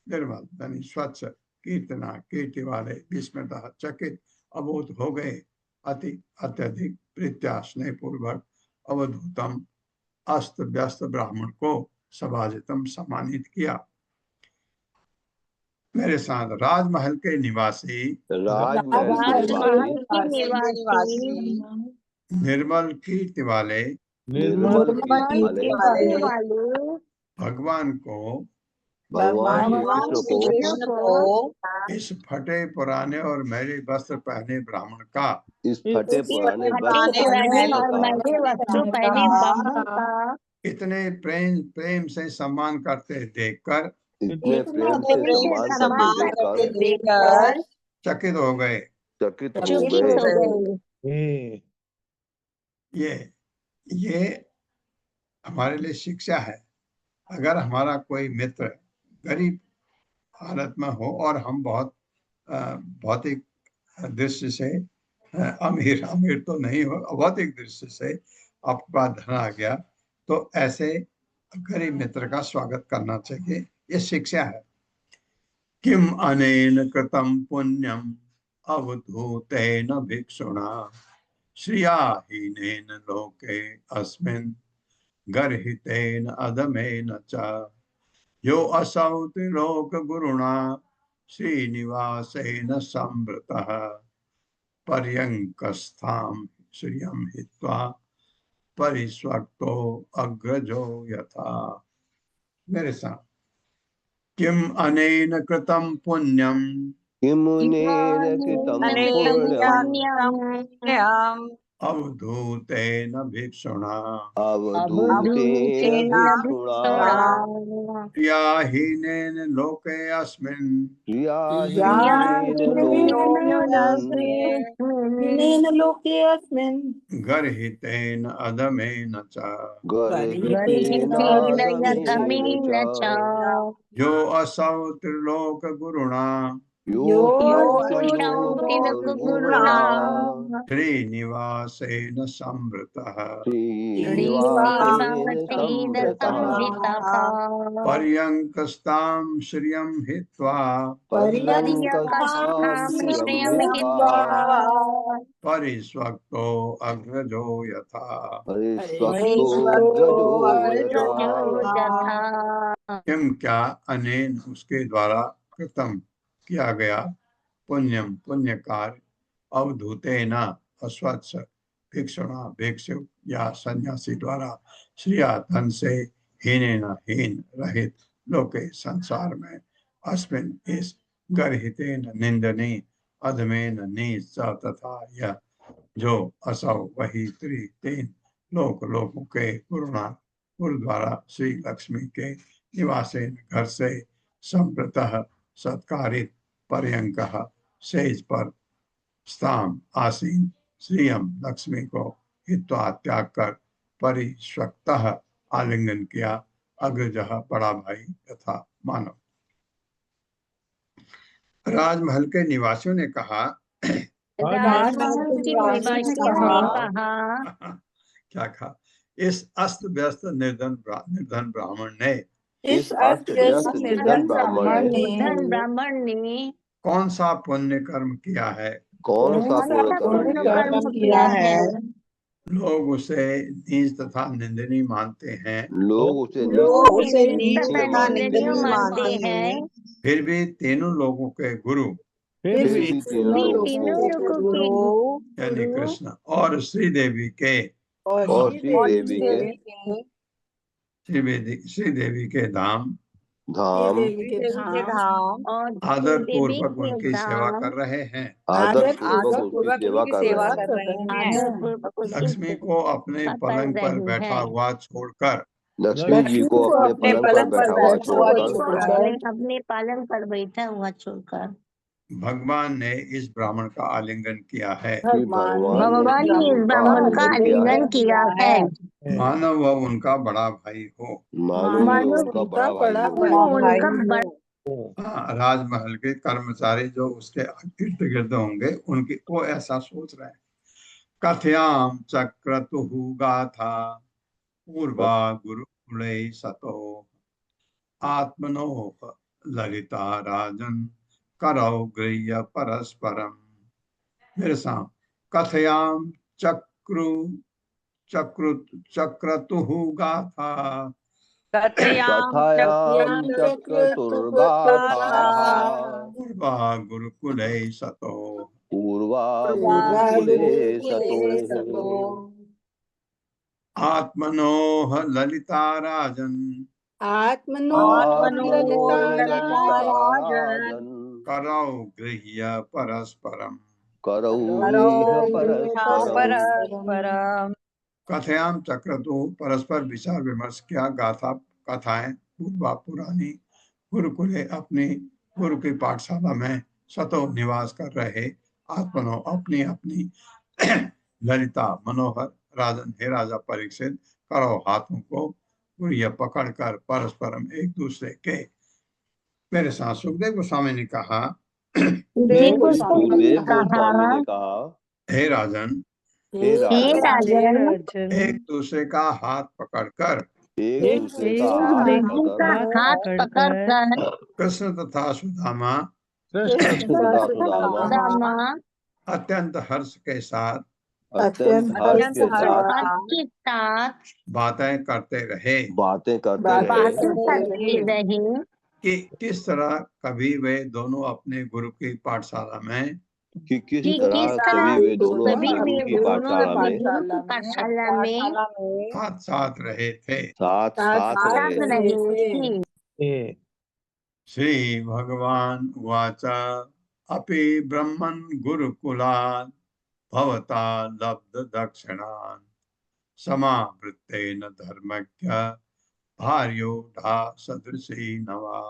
निर्मल यानी स्वच्छ कीर्तना कीर्ति वाले विस्मित चकित अबोध हो गए, अति अत्यधिक प्रीत्या स्नेह पूर्वक अवधूतम अस्त व्यस्त ब्राह्मण को सभाजितम सम्मानित किया। मेरे साथ, राजमहल के निवासी राजमहल के निवासी निर्मल कीर्ति वाले निर्मल कीर्ति वाले भगवान को भगवान श्री कृष्ण को इस फटे पुराने और मैले वस्त्र पहने ब्राह्मण का इस फटे पुराने पुराने और महंगे वस्त्र पहने ब्राह्मण का इतने प्रेम से सम्मान करते देखकर इतने प्रेम से सम्मान करते देखकर चकित हो गए। चकित हो चकित हो गए। गए। ये हमारे लिए शिक्षा है। अगर हमारा कोई मित्र गरीब हालत में हो और हम बहुत भौतिक दृष्टि से अमीर तो नहीं हो, भौतिक दृष्टि से आपके पास धन आ गया, तो ऐसे गरीब मित्र का स्वागत करना चाहिए। ये शिक्षा है। किम अनेन कृतं पुण्यम अवधूतेन भिक्षुणा श्रियाहीनेन लोके अस्मिन् गर्हितेन अधमेन च यो असौ त्रिलोक गुरुणा श्रीनिवासेन संवृतः पर्यंकस्थां श्रियं हित्वा परिस्वक्तो अग्रजो यथा। मेरे साथ, किम अनेन कृतं पुण्यम किमुनेन कृतं पुण्यम् अवधूतेन भिक्षुणा अवधूतेन भिक्षुणा प्रियाहीनेन लोके अस्मिन् प्रियाहीनेन लोके अस्मिन् गर्हितेन अधमेन च गर्हितेन अधमेन च यो असौ त्रिलोक गुरुणा यो गुरुणा श्रीनिवासेन संवृतः श्रीनिवासेन संवृतः पर्यंकस्तां श्रियं हित्वा पर्यंकस्तां श्रियं हित्वा परिस्वक्तो अग्रजो यथा। परिस्वक्तो यथा। किम क्या अनेन उसके द्वारा कृतम किया गया पुण्यम पुण्य कार्य अवधूतेन अस्वच्छ भिक्षुणा भिक्षु या सन्यासी द्वारा श्रिया धन से हीनेन हीन रहित लोके संसार में अस्मिन् इस गर्हितेन निंदनीय अधमेन नीच तथा यह जो असौ वही त्रि तीन लोकों के गुरुद्वारा श्री लक्ष्मी के निवासेन घर से संप्रतः सत्कारित पर्यंकः सेज पर स्थाम आसीन श्रियम लक्ष्मी को हित्वा त्याग कर परिश्वक्तः आलिंगन किया अग्रजः बड़ा भाई तथा मानव। राजमहल के निवासियों ने कहा राजमहल के निवासियों ने कहा क्या कहा? इस अस्त व्यस्त निर्धन ब्राह्मण ने इस अस्त व्यस्त निर्धन ब्राह्मण ने कौन सा पुण्य कर्म किया है? कौन सा पूर्ण पुण्य कर्म कर्म किया है। लोग उसे नीच तथा निंदनीय मानते हैं, लोग उसे नीच तथा निंदनीय मानते हैं, फिर भी तीनों लोगों के गुरु फिर भी तीनों लोगों को यानी कृष्ण और श्रीदेवी के और श्री श्रीदेवी के धाम धाम आदर पूर्वक उनकी सेवा कर रहे हैं। आदर पूर्वक उनकी सेवा कर रहे हैं। लक्ष्मी को अपने पलंग पर बैठा हुआ छोड़कर लक्ष्मी जी को अपने पलंग पर बैठा हुआ छोड़कर अपने पलंग पर बैठा हुआ छोड़कर भगवान ने इस ब्राह्मण का आलिंगन किया है। भगवान ने इस ब्राह्मण का आलिंगन किया है। मानव वह उनका बड़ा भाई हो। मानो उनका बड़ा भाई हाँ, राजमहल के कर्मचारी जो उसके इर्द गिर्द होंगे उनकी वो ऐसा सोच रहे हैं। कथयाम चक्रतुः गाथा पूर्वा गुरुकुले सतो आत्मनोः ललिता राजन करौ गृह्य परस्परम। मेरे साथ कथयाम चक्रतुः गाथा कथायां चक्रतुर्गाथा पूर्वा गुरुकुले सतो पूर्वा गुरुकुले सतो आत्मनोः ललिता राजन करौ गृह्य परस्परम करौ परस्परम कथयाम चक्रतु परस्पर विचार विमर्श किया। गाथा कथाएं पूर्वा पुरानी गुरुकुले अपनी गुरु की पाठशाला में सतो निवास कर रहे आत्मनो अपनी अपनी ललिता मनोहर राजन हे राजा परीक्षित करो हाथों को गुरु पकड़कर परस्परम एक दूसरे के। मेरे साथ सुखदेव गोस्वामी ने कहा सुखदेव गोस्वामी ने कहा हे राजन एक दूसरे का हाथ पकड़कर कृष्ण तथा सुदामा अत्यंत हर्ष के साथ बातें करते रहे कि किस तरह कभी वे दोनों अपने गुरु की पाठशाला में किस तरह कभी वे दोनों अपने गुरु की पाठशाला में साथ साथ रहे थे। श्री भगवान उवाच अपि ब्रह्मन् गुरुकुलात् भवता लब्ध दक्षिणान् समावृत्तेन धर्मज्ञ भार्योढा सदृशी नवा।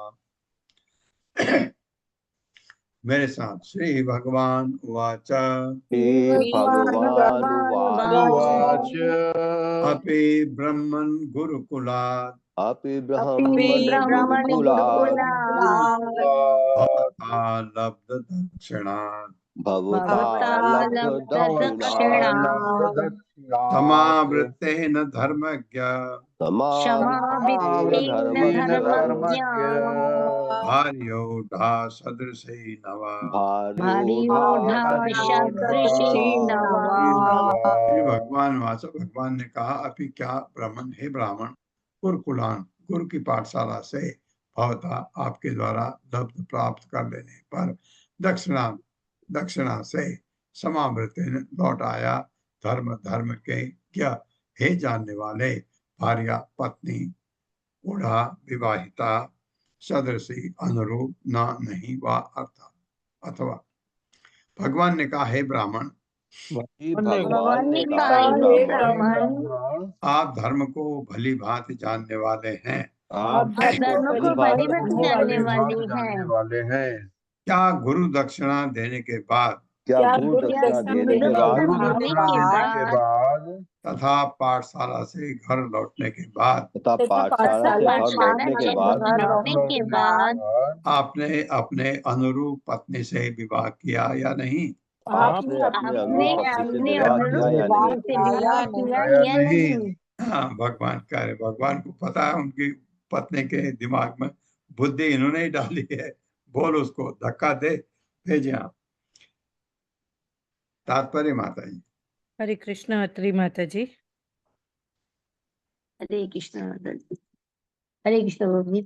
मेरे साथ श्री भगवान उवाच अपि ब्रह्मन् गुरुकुलात् भवता लब्ध दक्षिणान् समावृत्तेन धर्मज्ञ भार्योढा सदृशी नवा। भगवान ने कहा अपि क्या ब्राह्मण हे ब्राह्मण गुरुकुलान गुरु की पाठशाला से भवता आपके द्वारा लब्ध प्राप्त कर लेने पर दक्षिणा से समावृत्ति लौट आया धर्म के क्या हे जानने वाले भार्या पत्नी बूढ़ा विवाहिता सदृशी अनुरूप न नहीं वा अर्थ। अथवा भगवान ने कहा हे ब्राह्मण कि भगवान ने ने कहा, कहा, हे हे ब्राह्मण, ब्राह्मण, आप धर्म को भली भांति जानने वाले हैं। आप आप धर्म को भली भांति जानने वाले हैं। क्या गुरु दक्षिणा देने के बाद क्या गुरु दक्षिणा देने के बाद देने के बाद तथा पाठशाला से घर लौटने के बाद तथा पाठशाला से घर लौटने के बाद के बाद आपने अपने अनुरूप पत्नी से विवाह किया या नहीं? आपने अपने अनुरूप पत्नी से विवाह किया या नहीं? या नहीं? हाँ, भगवान कह रहे, भगवान को पता है उनकी पत्नी के दिमाग में बुद्धि इन्होंने ही डाली है। बोल उसको धक्का दे, भेजे आप। तात्पर्य माता जी। हरे कृष्णा अत्रि माता जी। हरे कृष्ण माता जी। हरे कृष्ण प्रभु जी।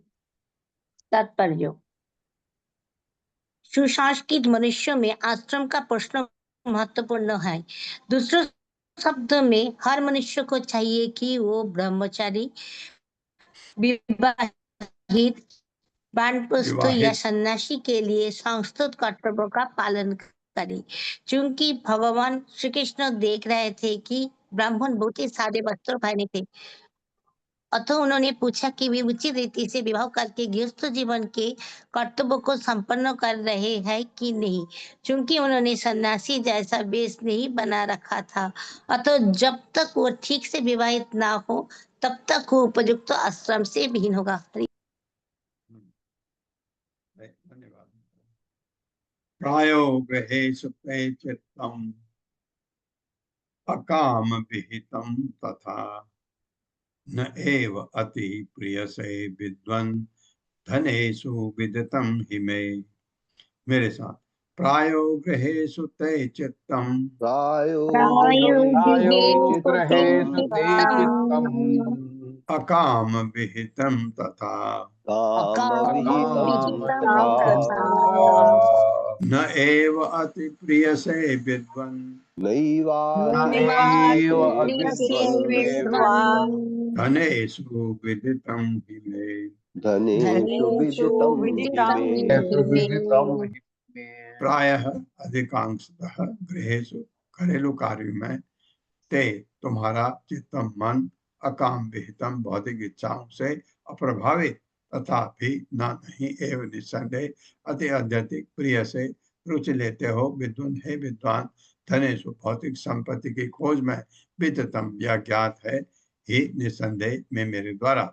तात्पर्य: सुसंस्कृत मनुष्य में आश्रम का प्रश्न महत्वपूर्ण है। दूसरे शब्द में हर मनुष्य को चाहिए कि वो ब्रह्मचारी, विवाहित, वानप्रस्थ या सन्यासी के लिए संस्कृत कर्तव्यों का पालन करे। चूंकि भगवान श्री कृष्ण देख रहे थे कि ब्राह्मण बहुत ही सादे वस्त्र पहने थे, अतः उन्होंने पूछा कि वे उचित रीति से विवाह करके गृहस्थ जीवन के कर्तव्यों को संपन्न कर रहे हैं कि नहीं। चूंकि उन्होंने सन्यासी जैसा वेश नहीं बना रखा था, अतः जब तक वो ठीक से विवाहित ना हो तब तक वो उपयुक्त आश्रम से भिन्न होगा। धन्यवाद। प्रायो गृहेषु ते चित्तम् अकाम विहितम् तथा न एव अति प्रियसे विद्वन् धनेषु विदितं हि मे। मेरे साथ। प्रायो गृहेषु ते चित्तम् अकाम विहितं तथा न एव अति प्रियसे विद्वन् धनेषु विदितं हि मे। प्रायः अधिकांशतः गृहेषु घरेलू कार्य में ते तुम्हारा चित्तम मन अकाम विहितम भौतिक इच्छाओं से अप्रभावित तथा भी न नहीं एवं निस्संदेह अति अत्यधिक प्रिय से रुचि लेते हो विद्वान है विद्वान धनेषु भौतिक संपत्ति की खोज में विदितम यह ज्ञात है ही निस्संदेह में मेरे द्वारा।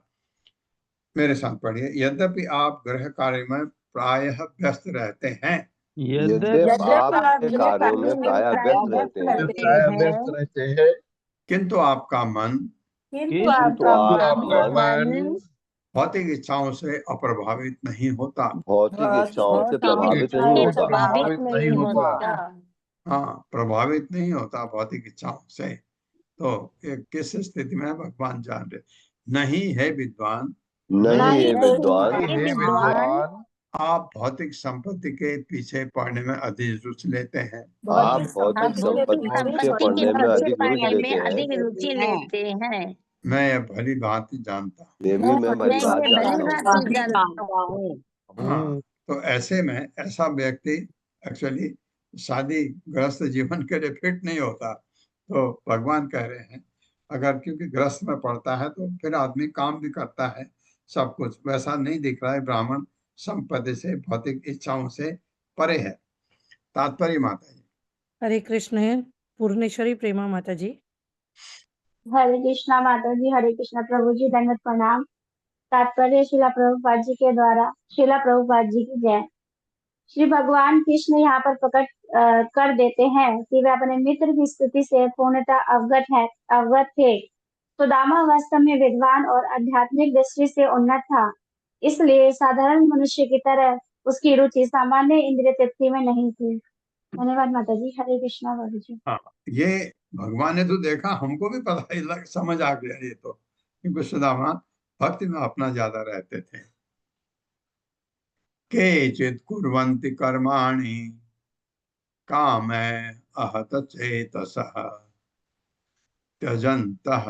मेरे साथ पढ़िए। यद्यपि आप गृह कार्य में प्रायः व्यस्त रहते हैं, यद्यपि आप अपने कार्यों में प्रायः व्यस्त रहते हैं, किंतु आपका मन भौतिक इच्छाओं से अप्रभावित नहीं होता। भौतिक इच्छाओं से प्रभावित नहीं होता। हाँ, प्रभावित नहीं होता भौतिक इच्छाओं से। तो ये किस स्थिति में भगवान जान रहे। नहीं है विद्वान, आप भौतिक संपत्ति के पीछे पढ़ने में अधिक रुचि लेते हैं। आप भौतिक संपत्ति के पीछे पढ़ने में अधिक रुचि लेते हैं। मैं यह भली भांति जानता हूँ। मैं भली भांति जानता हूँ। हाँ, तो ऐसे में ऐसा व्यक्ति एक्चुअली शादी गृहस्थ जीवन के लिए फिट नहीं होता। तो भगवान कह रहे हैं अगर क्योंकि गृहस्थ में पढ़ता है तो फिर आदमी काम भी करता है, सब कुछ वैसा नहीं दिख रहा है। ब्राह्मण संपत्ति से भौतिक इच्छाओं से परे है। तात्पर्य माता जी। हरे कृष्ण पूर्णेश्वरी प्रेमा माता जी। हरे कृष्णा माता जी। हरे कृष्णा प्रभु जी। दंडवत प्रणाम। तात्पर्य शिला प्रभुपाद जी के द्वारा। शिला प्रभुपाद जी की जय। श्री भगवान कृष्ण यहाँ पर प्रकट कर देते हैं कि वे अपने मित्र की स्थिति से पूर्णतः अवगत थे। सुदामा वास्तव में विद्वान और आध्यात्मिक दृष्टि से उन्नत था, इसलिए साधारण मनुष्य की तरह उसकी रुचि सामान्य इंद्रिय तृप्ति में नहीं थी। धन्यवाद माता जी। हरे कृष्णा प्रभु जी। हाँ, ये भगवान ने तो देखा, हमको भी पता समझ आ गया ये तो, क्योंकि सुदामा भक्ति में अपना ज्यादा रहते थे। केचित् कुर्वन्ति कर्माणि कामे अहत चेतसः त्यजन्तः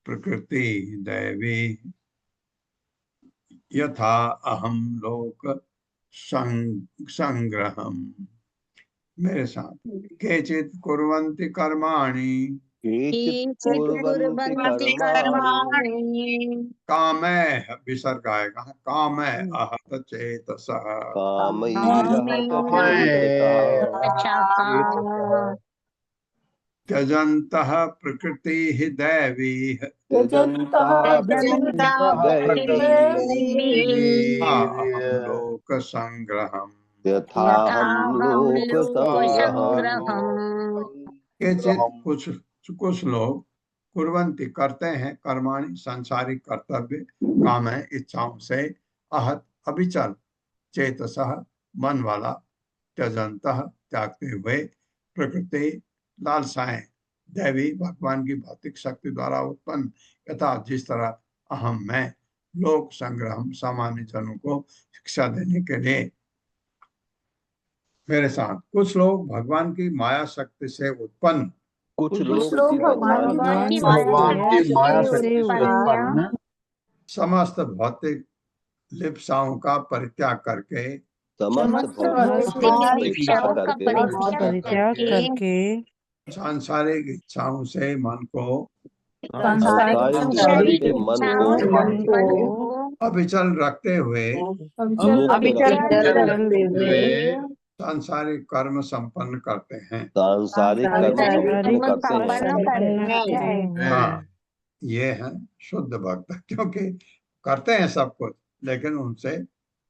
प्रकृति दैवी यथा अहम लोक संग्रहम्। मेरे साथ। केचित् कुर्वन्ति कर्माणि केचित् कुर्वन्ति कर्माणि कामैः, विसर्ग आएगा, कामैः आहत चेतसः, कामैरहत चेतसः त्यजन्तः प्रकृतिः दैवीः त्यजन्तः अहं लोकसंग्रहम्। यथाहं लोकसंग्रहम्। केचित्, कुछ लोग कुर्वन्ति करते हैं कर्माणि सांसारिक कर्तव्य काम है इच्छाओं से आहत अभिचल चेतसः मन वाला त्यजंतः त्यागते हुए प्रकृति लालसाएं दैवी भगवान की भौतिक शक्ति द्वारा उत्पन्न यथा जिस तरह अहम मैं लोक संग्रह सामान्य जनों को शिक्षा देने के लिए। मेरे साथ कुछ लोग भगवान की माया शक्ति से उत्पन्न, कुछ लोग भगवान की माया से शक्ति से उत्पन्न समस्त भौतिक लिप्साओं का परित्याग करके समस्त भौतिक इच्छाओं का परित्याग करके सांसारिक इच्छाओं से मन को सांसारिक मन को अविचल रखते हुए सांसारिक कर्म संपन्न करते हैं। सांसारिक कर्म संपन्न करते हैं। हाँ, ये है शुद्ध भक्त, क्योंकि करते हैं सब कुछ लेकिन उनसे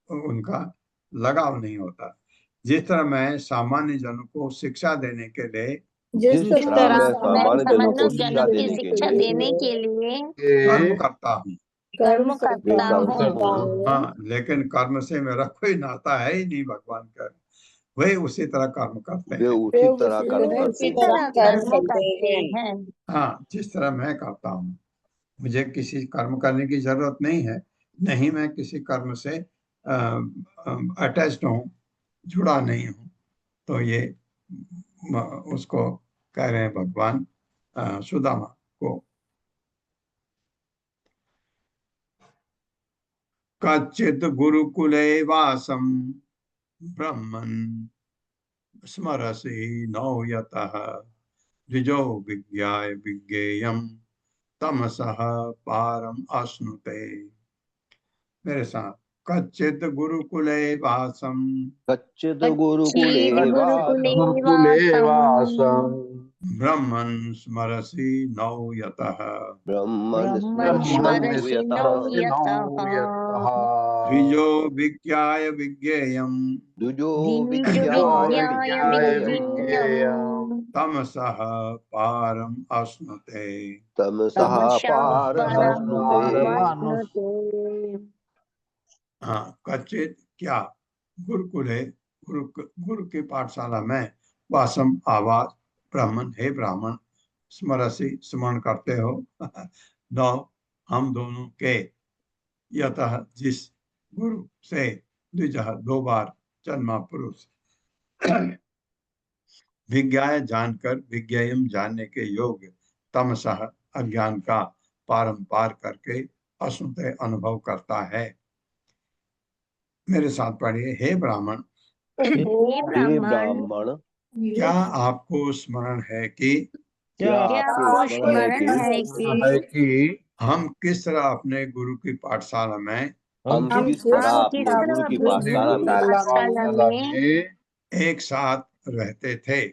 उनका लगाव नहीं होता। जिस तरह मैं सामान्य जनों को शिक्षा देने के लिए जिस तरह मैं सामान्य जनों को शिक्षा देने के लिए कर्म करता हूँ, हूँ। हाँ, लेकिन कर्म से मेरा कोई नाता है ही नहीं भगवान का, वही उसी तरह कर्म करते वे हैं। उसी तरह कर्म करते हैं। हाँ, जिस तरह मैं करता हूँ, मुझे किसी कर्म करने की जरूरत नहीं है, नहीं मैं किसी कर्म से अटैच्ड हूँ, जुड़ा नहीं हूँ। तो ये उसको कह रहे हैं भगवान सुदामा को। कच्चित् गुरुकुले वासं ब्रह्मन् स्मरसि नौ यतः द्विजो विज्ञाय विज्ञेयं तमसः पारम अश्नुते। मेरे साथ कच्चित् गुरुकुले वासं कच्चित् गुरुकुले वासं ब्रह्मन् स्मरसि नौ यतः ब्रह्मन् स्मरसि नौ यतः द्विजो विज्ञाय विज्ञेयं द्विजो विज्ञाय विज्ञेयम् तमसः पारम अश्नुते। तमसः पारमश्नुते। हाँ, कच्चित क्या गुरुकुले गुरु की पाठशाला में वासम आवाज ब्राह्मण हे ब्राह्मण स्मरसी स्मरण करते हो नौ हम दोनों के यतः जिस गुरु से द्विजः दो बार जन्मा पुरुष विज्ञाय जानकर विज्ञेयम जानने के योग्य तमसः अज्ञान का पारंपार करके अश्नुते अनुभव करता है। मेरे साथ पढ़िए, हे ब्राह्मण क्या आपको स्मरण है कि हम किस तरह अपने गुरु की पाठशाला में एक साथ रहते थे।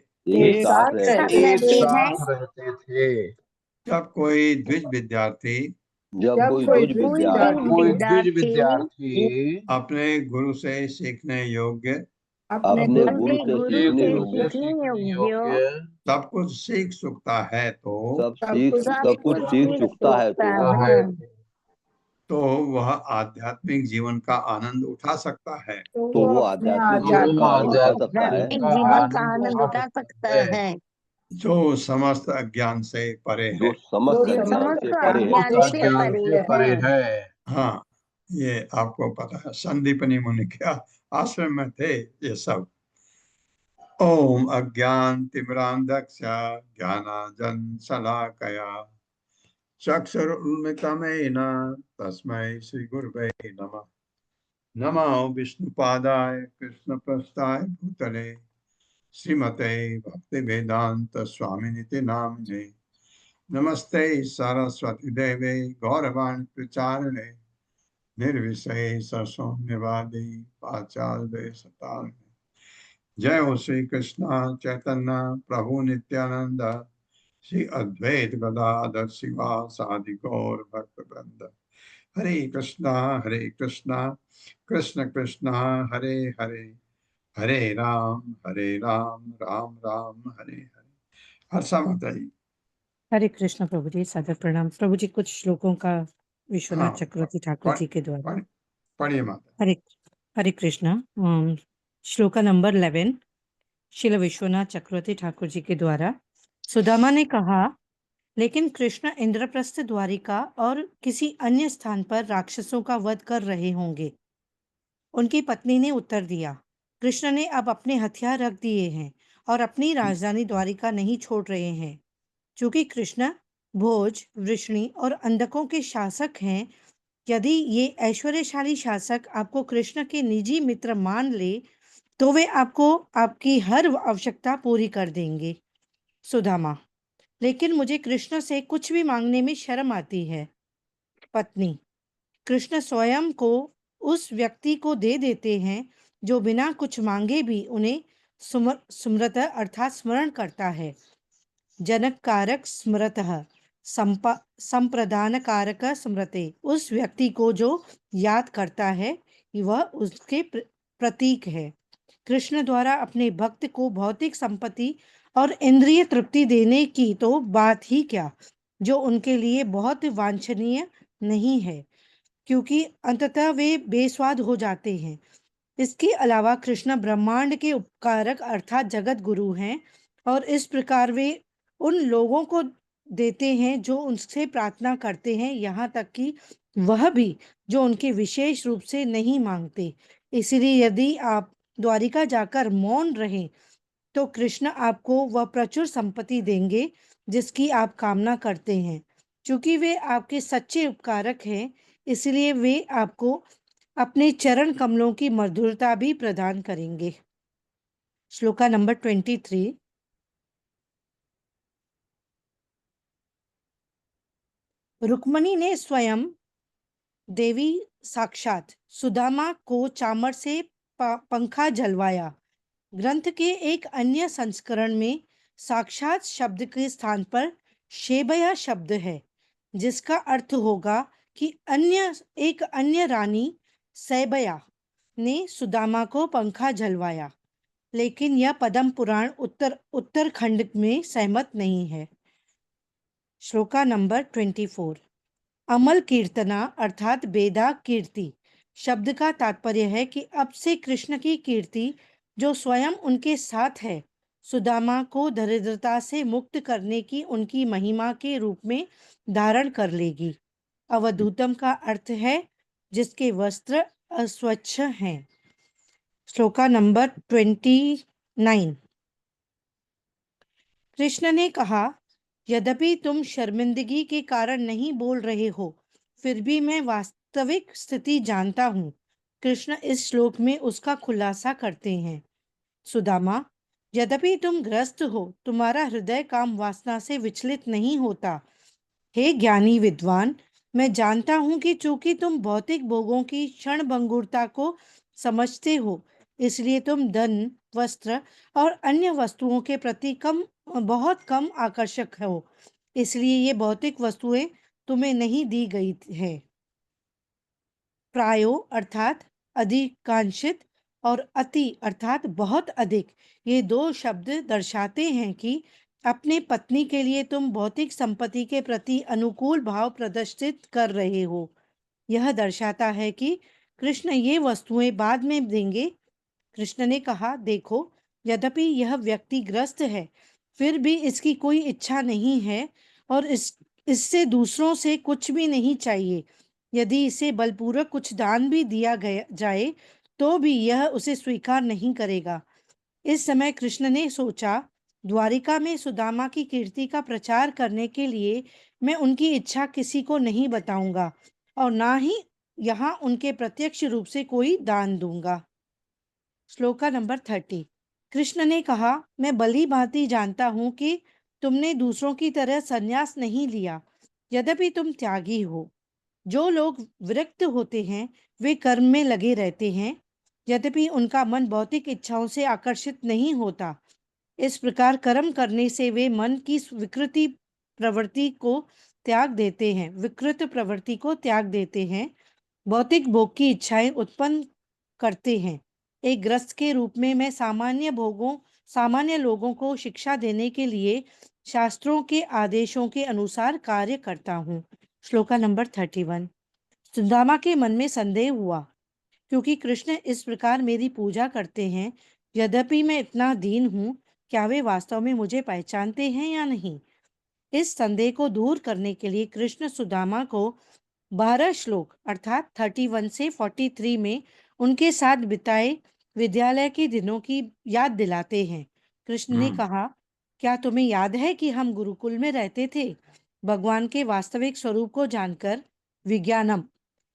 जब कोई द्विज विद्यार्थी अपने गुरु से सीखने योग्य सब कुछ सीख सकता है तो वह आध्यात्मिक जीवन का आनंद उठा सकता है। तो वो आध्यात्मिक जीवन का आनंद उठा सकता है जो समस्त अज्ञान से परे है। हाँ, ये आपको पता है, संदीपनी मुनि के आश्रम में थे ये सब। ओम अज्ञान तिमिरांधक्ष ज्ञानांजन शलाकया चक्षुरुन्मिलितं तस्मै श्री गुरवे नमः। नमो विष्णुपादाय कृष्णप्रस्थाय भूतले श्रीमते भक्ति वेदांत स्वामिनिति नामिने। नमस्ते सरस्वती देवे गौरवाणी प्रचारिणे निर्विशेष शून्यवादी पाचार्य सतारिणे। जय हो श्री कृष्ण चैतन्य प्रभु नित्यानंद श्री अद्वैत गदाधर शिवासादि गौर भक्तवृंद। हरे कृष्णा कृष्ण कृष्ण हरे हरे, हरे राम राम राम हरे हरे। हर्षा माता जी। हरे कृष्ण प्रभु जी, सादर प्रणाम प्रभु जी। कुछ श्लोकों का विश्वनाथ हाँ, चक्रवर्ती ठाकुर जी के द्वारा। पढ़िए माता। हरे हरे कृष्ण। श्लोका नंबर 11 श्रील विश्वनाथ चक्रवर्ती ठाकुर जी के द्वारा। सुदामा ने कहा, लेकिन कृष्ण इंद्रप्रस्थ द्वारिका और किसी अन्य स्थान पर राक्षसों का वध कर रहे होंगे। उनकी पत्नी ने उत्तर दिया, कृष्ण ने अब अपने हथियार रख दिए हैं और अपनी राजधानी द्वारिका नहीं छोड़ रहे हैं। चूंकि कृष्ण भोज, वृष्णि और अंधकों के शासक हैं, यदि ये ऐश्वर्यशाली शासक आपको कृष्ण के निजी मित्र मान ले तो वे आपको आपकी हर आवश्यकता पूरी कर देंगे। सुदामा, लेकिन मुझे कृष्ण से कुछ भी मांगने में शर्म आती है। पत्नी, कृष्ण स्वयं को उस व्यक्ति को दे देते हैं जो बिना कुछ मांगे भी उन्हें स्मृत अर्थात स्मरण करता है। जनक कारक स्मृतः संप्रदान कारक स्मृते। उस व्यक्ति को जो याद करता है वह उसके प्रतीक है। कृष्ण द्वारा अपने भक्त को भौतिक संपत्ति और इंद्रिय तृप्ति देने की तो बात ही क्या, जो उनके लिए बहुत वांछनीय नहीं है, क्योंकि अंततः वे बेस्वाद हो जाते हैं। इसके अलावा कृष्ण ब्रह्मांड के उपकारक अर्थात जगत गुरु हैं और इस प्रकार वे उन लोगों को देते हैं जो उनसे प्रार्थना करते हैं, यहाँ तक कि वह भी जो उनके विशेष रूप से नहीं मांगते। इसलिए यदि आप द्वारिका जाकर मौन रहें तो कृष्ण आपको वह प्रचुर संपत्ति देंगे जिसकी आप कामना करते हैं। क्योंकि वे आपके सच्चे उपकारक हैं, इसलिए वे आपको अपने चरण कमलों की मधुरता भी प्रदान करेंगे। श्लोका नंबर 23। रुक्मणी ने स्वयं देवी साक्षात सुदामा को चामर से पंखा जलवाया। ग्रंथ के एक अन्य संस्करण में साक्षात शब्द के स्थान पर शेबया शब्द है, जिसका अर्थ होगा कि एक अन्य रानी सैबया ने सुदामा को पंखा जलवाया, लेकिन यह पद्म पुराण उत्तरखंड में सहमत नहीं है। श्लोका नंबर 24। अमल कीर्तना अर्थात बेदा कीर्ति शब्द का तात्पर्य है कि अब से कृष्ण की कीर्ति जो स्वयं उनके साथ है, सुदामा को दरिद्रता से मुक्त करने की उनकी महिमा के रूप में धारण कर लेगी। अवधूतम का अर्थ है जिसके वस्त्र अस्वच्छ हैं। श्लोका नंबर 29। कृष्ण ने कहा, यद्यपि तुम शर्मिंदगी के कारण नहीं बोल रहे हो, फिर भी मैं वास्तविक स्थिति जानता हूँ। कृष्ण इस श्लोक में उसका खुलासा करते हैं। सुदामा, यद्यपि तुम ग्रस्त हो, तुम्हारा हृदय काम वासना से विचलित नहीं होता। हे ज्ञानी विद्वान, मैं जानता हूँ कि चूंकि तुम भौतिक भोगों की क्षण भंगुरता को समझते हो, इसलिए तुम धन, वस्त्र और अन्य वस्तुओं के प्रति बहुत कम आकर्षक हो। इसलिए ये भौतिक वस्तुएं तुम्हें नहीं दी गई है। प्रायो अर्थात अधिकांशित और अति अर्थात बहुत अधिक, ये दो शब्द दर्शाते हैं कि अपने पत्नी के लिए तुम भौतिक संपत्ति के प्रति अनुकूल भाव प्रदर्शित कर रहे हो। यह दर्शाता है कि कृष्ण ये वस्तुएं बाद में देंगे। कृष्ण ने कहा, देखो, यद्यपि यह व्यक्ति ग्रस्त है, फिर भी इसकी कोई इच्छा नहीं है और इससे दूसरों से कुछ भी नहीं चाहिए। यदि इसे बलपूर्वक कुछ दान भी दिया जाए तो भी यह उसे स्वीकार नहीं करेगा। इस समय कृष्ण ने सोचा, द्वारिका में सुदामा की कीर्ति का प्रचार करने के लिए मैं उनकी इच्छा किसी को नहीं बताऊंगा और ना ही यहाँ उनके प्रत्यक्ष रूप से कोई दान दूंगा। श्लोका नंबर 30। कृष्ण ने कहा, मैं भली भांति जानता हूँ कि तुमने दूसरों की तरह संन्यास नहीं लिया, यद्यपि तुम त्यागी हो। जो लोग विरक्त होते हैं वे कर्म में लगे रहते हैं, यद्यपि उनका मन भौतिक इच्छाओं से आकर्षित नहीं होता। इस प्रकार कर्म करने से वे मन की विकृति प्रवृत्ति को त्याग देते हैं, विकृत प्रवृत्ति को त्याग देते हैं, भौतिक भोग की इच्छाएं उत्पन्न करते हैं। एक ग्रस्त के रूप में मैं सामान्य लोगों को शिक्षा देने के लिए शास्त्रों के आदेशों के अनुसार कार्य करता हूँ। श्लोका नंबर 31। सुदामा के मन में संदेह हुआ, क्योंकि कृष्ण इस प्रकार मेरी पूजा करते हैं, यद्यपि मैं इतना दीन हूँ, क्या वे वास्तव में मुझे पहचानते हैं या नहीं। इस संदेह को दूर करने के लिए कृष्ण सुदामा को 12 श्लोक अर्थात 31 से 43 में उनके साथ बिताए विद्यालय के दिनों की याद दिलाते हैं। कृष्ण ने कहा, क्या तुम्हें याद है कि हम गुरुकुल में रहते थे? भगवान के वास्तविक स्वरूप को जानकर विज्ञानम,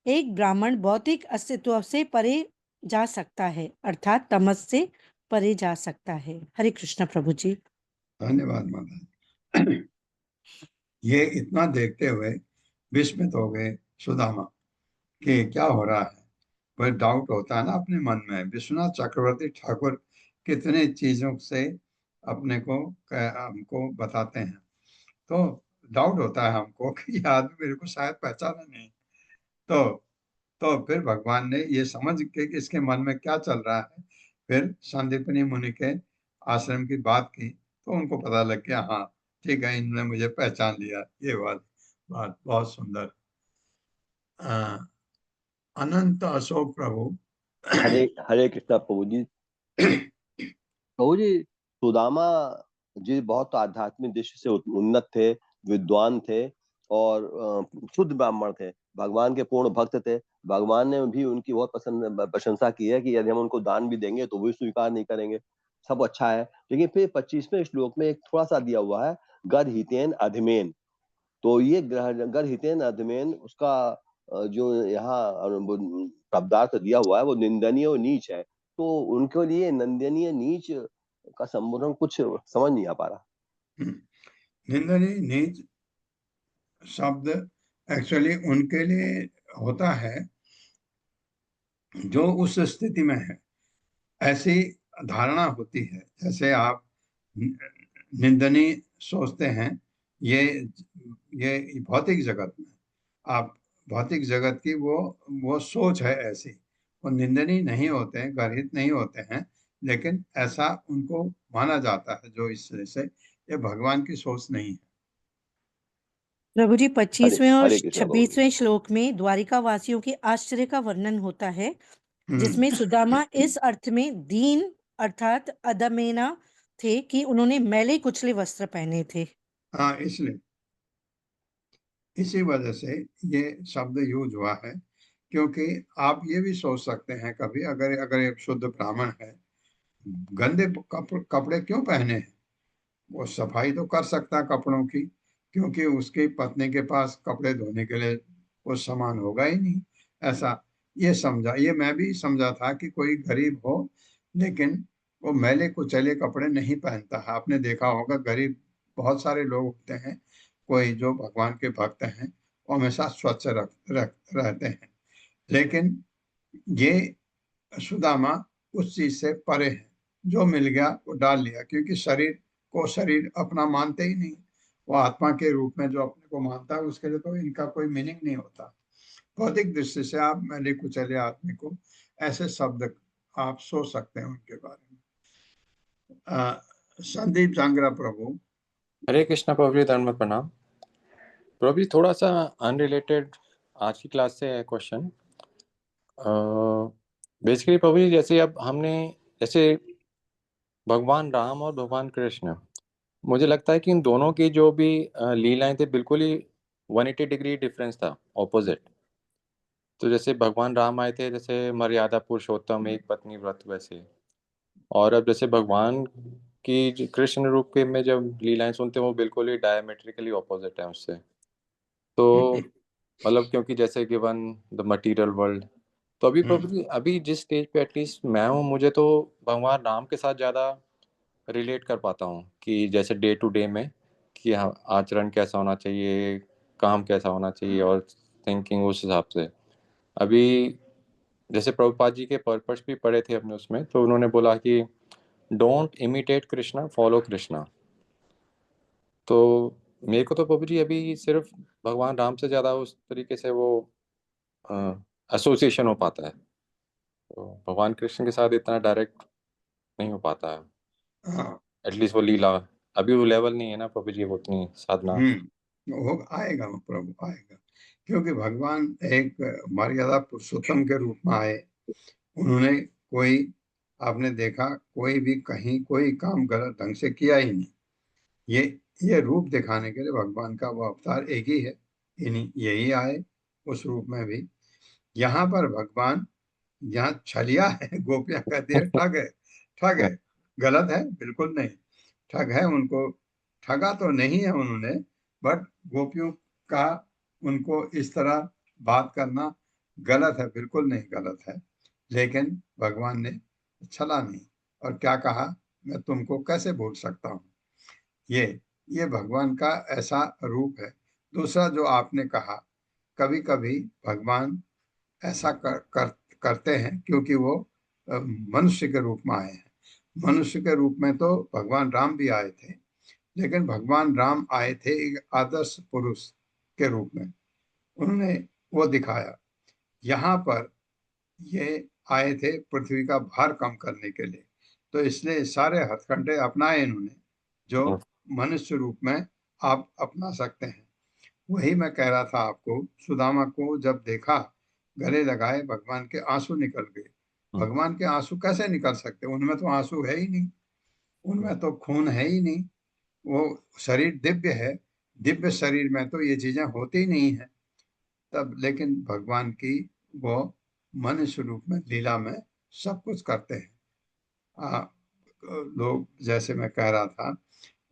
एक ब्राह्मण भौतिक अस्तित्व से परे जा सकता है, अर्थात तमस से परे जा सकता है। हरे कृष्ण प्रभु जी। धन्यवाद माता। ये इतना देखते हुए विस्मित हो गए सुदामा कि क्या हो रहा है। कोई डाउट होता है ना अपने मन में। विश्वनाथ चक्रवर्ती ठाकुर कितने चीजों से अपने को हमको बताते हैं, तो डाउट होता है हमको कि ये आदमी मेरे को शायद पहचाना नहीं। तो फिर भगवान ने ये समझ के कि इसके मन में क्या चल रहा है, फिर संदीपनी मुनि के आश्रम की बात की, तो उनको पता लग गया, हाँ ठीक है, इन्होंने मुझे पहचान लिया। ये बात बहुत सुंदर। अनंत अशोक प्रभु। हरे हरे कृष्णा प्रभु जी। प्रभु जी, सुदामा जी बहुत आध्यात्मिक दृष्टि से उन्नत थे, विद्वान थे और शुद्ध ब्राह्मण थे, भगवान के पूर्ण भक्त थे। भगवान ने भी उनकी बहुत प्रशंसा की है कि यदि हम उनको दान भी देंगे तो भी स्वीकार नहीं करेंगे। सब अच्छा है, लेकिन फिर 25वें श्लोक में एक थोड़ा सा दिया हुआ है, गद हितेन अधमेन। तो ये गद हितेन अधमेन, उसका जो यहाँ शब्दार्थ दिया हुआ है वो निंदनीय और नीच है। तो उनके लिए निंदनीय नीच का संबोधन कुछ समझ नहीं आ पा रहा। निंदनीय नीच शब्द एक्चुअली उनके लिए होता है जो उस स्थिति में है, ऐसी धारणा होती है। जैसे आप निंदनीय सोचते हैं, ये भौतिक जगत में, आप भौतिक जगत की वो सोच है ऐसी। वो निंदनीय नहीं होते हैं, गर्हित नहीं होते हैं, लेकिन ऐसा उनको माना जाता है। जो इस तरह से, ये भगवान की सोच नहीं है। प्रभु जी, 25वें और हरे कृष्णा प्रभु जी। 26वें श्लोक में द्वारिका वासियों के आश्चर्य का वर्णन होता है, जिसमें सुदामा इस अर्थ में दीन अर्थात अदमेना थे कि उन्होंने मैले कुचले वस्त्र पहने थे। हाँ, इसलिए इसी वजह से ये शब्द यूज हुआ है। क्योंकि आप ये भी सोच सकते हैं कभी, अगर एक शुद्ध ब्राह्मण है, गंदे कपड़े क्यों पहने हैं? वो सफाई तो कर सकता है कपड़ों की, क्योंकि उसकी पत्नी के पास कपड़े धोने के लिए वो सामान होगा ही नहीं। ऐसा ये समझा, ये मैं भी समझा था कि कोई गरीब हो लेकिन वो मैले कुचले कपड़े नहीं पहनता है। आपने देखा होगा, गरीब बहुत सारे लोग होते हैं, कोई जो भगवान के भक्त हैं वो हमेशा स्वच्छ रहते हैं। लेकिन ये सुदामा उस चीज से परे है, जो मिल गया वो डाल लिया, क्योंकि शरीर को शरीर अपना मानते ही नहीं। वो आत्मा के रूप में जो अपने को मानता है, उसके लिए तो इनका कोई मीनिंग नहीं होता। भौतिक दृष्टि से आप मैले कुचले आदमी को ऐसे शब्द आप सोच सकते हैं उनके बारे में। संदीप सांगरा प्रभु। हरे कृष्णा प्रभु जी, धन्यवाद, प्रणाम प्रभु जी। थोड़ा सा अनरिलेटेड आज की क्लास से है क्वेश्चन। बेसिकली प्रभु जी, जैसे अब हमने जैसे भगवान राम और भगवान कृष्ण, मुझे लगता है कि इन दोनों की जो भी लीलाएं थे बिल्कुल ही 180 डिग्री डिफरेंस था, ऑपोजिट। तो जैसे भगवान राम आए थे जैसे मर्यादा पुरुषोत्तम, एक पत्नी व्रत, वैसे। और अब जैसे भगवान की कृष्ण रूप के में जब लीलाएं सुनते हैं वो बिल्कुल ही डायमेट्रिकली ऑपोजिट है उससे। तो मतलब क्योंकि जैसे गिवन द मटेरियल वर्ल्ड, तो अभी प्रभु जी अभी जिस स्टेज पे एटलीस्ट मैं हूँ, मुझे तो भगवान राम के साथ ज़्यादा रिलेट कर पाता हूँ कि जैसे डे टू डे में कि हाँ आचरण कैसा होना चाहिए, काम कैसा होना चाहिए और थिंकिंग उस हिसाब से। अभी जैसे प्रभुपाद जी के पर्पस भी पढ़े थे अपने उसमें, तो उन्होंने बोला कि don't imitate Krishna, follow Krishna. तो मेरे को तो प्रभु जी अभी सिर्फ भगवान राम से ज़्यादा उस तरीके से वो एसोसिएशन हो पाता है, तो भगवान कृष्ण के साथ इतना डायरेक्ट नहीं हो पाता है। हाँ, एटलीस्ट वो लीला अभी वो लेवल नहीं है ना प्रभु जी, वो उतनी साधना। वो आएगा, वो प्रभु आएगा, क्योंकि भगवान एक मर्यादा पुरुषोत्तम के रूप में आए। उन्होंने कोई, आपने देखा, कोई भी कहीं कोई काम गलत ढंग से किया ही नहीं। ये रूप दिखाने के लिए भगवान का वो अवतार एक ही है, यही आए उस रूप में भी। यहाँ पर भगवान, यहाँ छलिया है, गोपियां कहती है ठग है, ठग है। गलत है? बिल्कुल नहीं, ठग है। उनको ठगा तो नहीं है उन्होंने, बट गोपियों का उनको इस तरह बात करना गलत है, बिल्कुल नहीं गलत है। लेकिन भगवान ने छला नहीं, और क्या कहा, मैं तुमको कैसे भूल सकता हूँ। ये भगवान का ऐसा रूप है। दूसरा जो आपने कहा, कभी कभी भगवान ऐसा करते हैं क्योंकि वो मनुष्य के रूप में आए हैं। मनुष्य के रूप में तो भगवान राम भी आए थे, लेकिन भगवान राम आए थे एक आदर्श पुरुष के रूप में, उन्होंने वो दिखाया। यहाँ पर ये आए थे पृथ्वी का भार कम करने के लिए, तो इसलिए सारे हथकंडे अपनाए इन्होंने, जो मनुष्य रूप में आप अपना सकते हैं। वही मैं कह रहा था आपको, सुदामा को जब देखा, गले लगाए, भगवान के आंसू निकल गए। भगवान के आंसू कैसे निकल सकते, उनमें तो आंसू है ही नहीं, उनमें तो खून है ही नहीं। वो शरीर दिव्य है, दिव्य शरीर में तो ये चीजें होती ही नहीं है तब। लेकिन भगवान की वो मनुष्य रूप में लीला में सब कुछ करते हैं। लोग, जैसे मैं कह रहा था,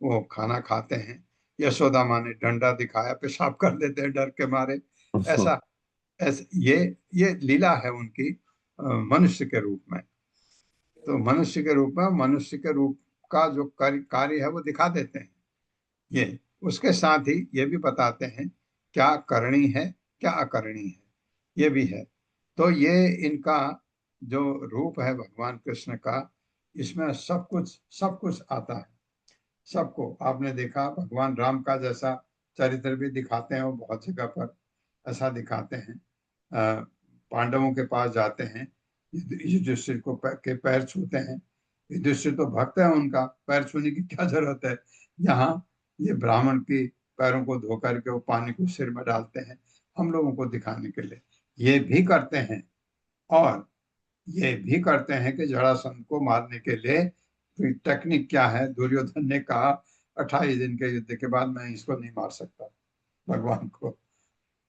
वो खाना खाते हैं, यशोदा माँ ने डंडा दिखाया, पेशाब कर लेते हैं डर के मारे। ऐसा ये लीला है उनकी मनुष्य के रूप में। तो मनुष्य के रूप में, मनुष्य के रूप का जो कार्य है वो दिखा देते हैं। ये उसके साथ ही ये भी बताते हैं क्या करनी है, क्या अकरणी है, ये भी है। तो ये इनका जो रूप है भगवान कृष्ण का, इसमें सब कुछ आता है सबको। आपने देखा भगवान राम का जैसा चरित्र भी दिखाते हैं, वो बहुत जगह पर ऐसा दिखाते हैं। पांडवों के पास जाते हैं, युधिष्ठिर को के पैर छूते हैं। युधिष्ठिर तो भक्त है, उनका पैर छूने की क्या जरूरत है। यहाँ ये ब्राह्मण की पैरों को धो करके वो पानी को सिर में डालते हैं, हम लोगों को दिखाने के लिए ये भी करते हैं। और ये भी करते हैं कि जरासंध को मारने के लिए टेक्निक क्या है। दुर्योधन ने कहा 28 दिन के युद्ध के बाद मैं इसको नहीं मार सकता, भगवान को।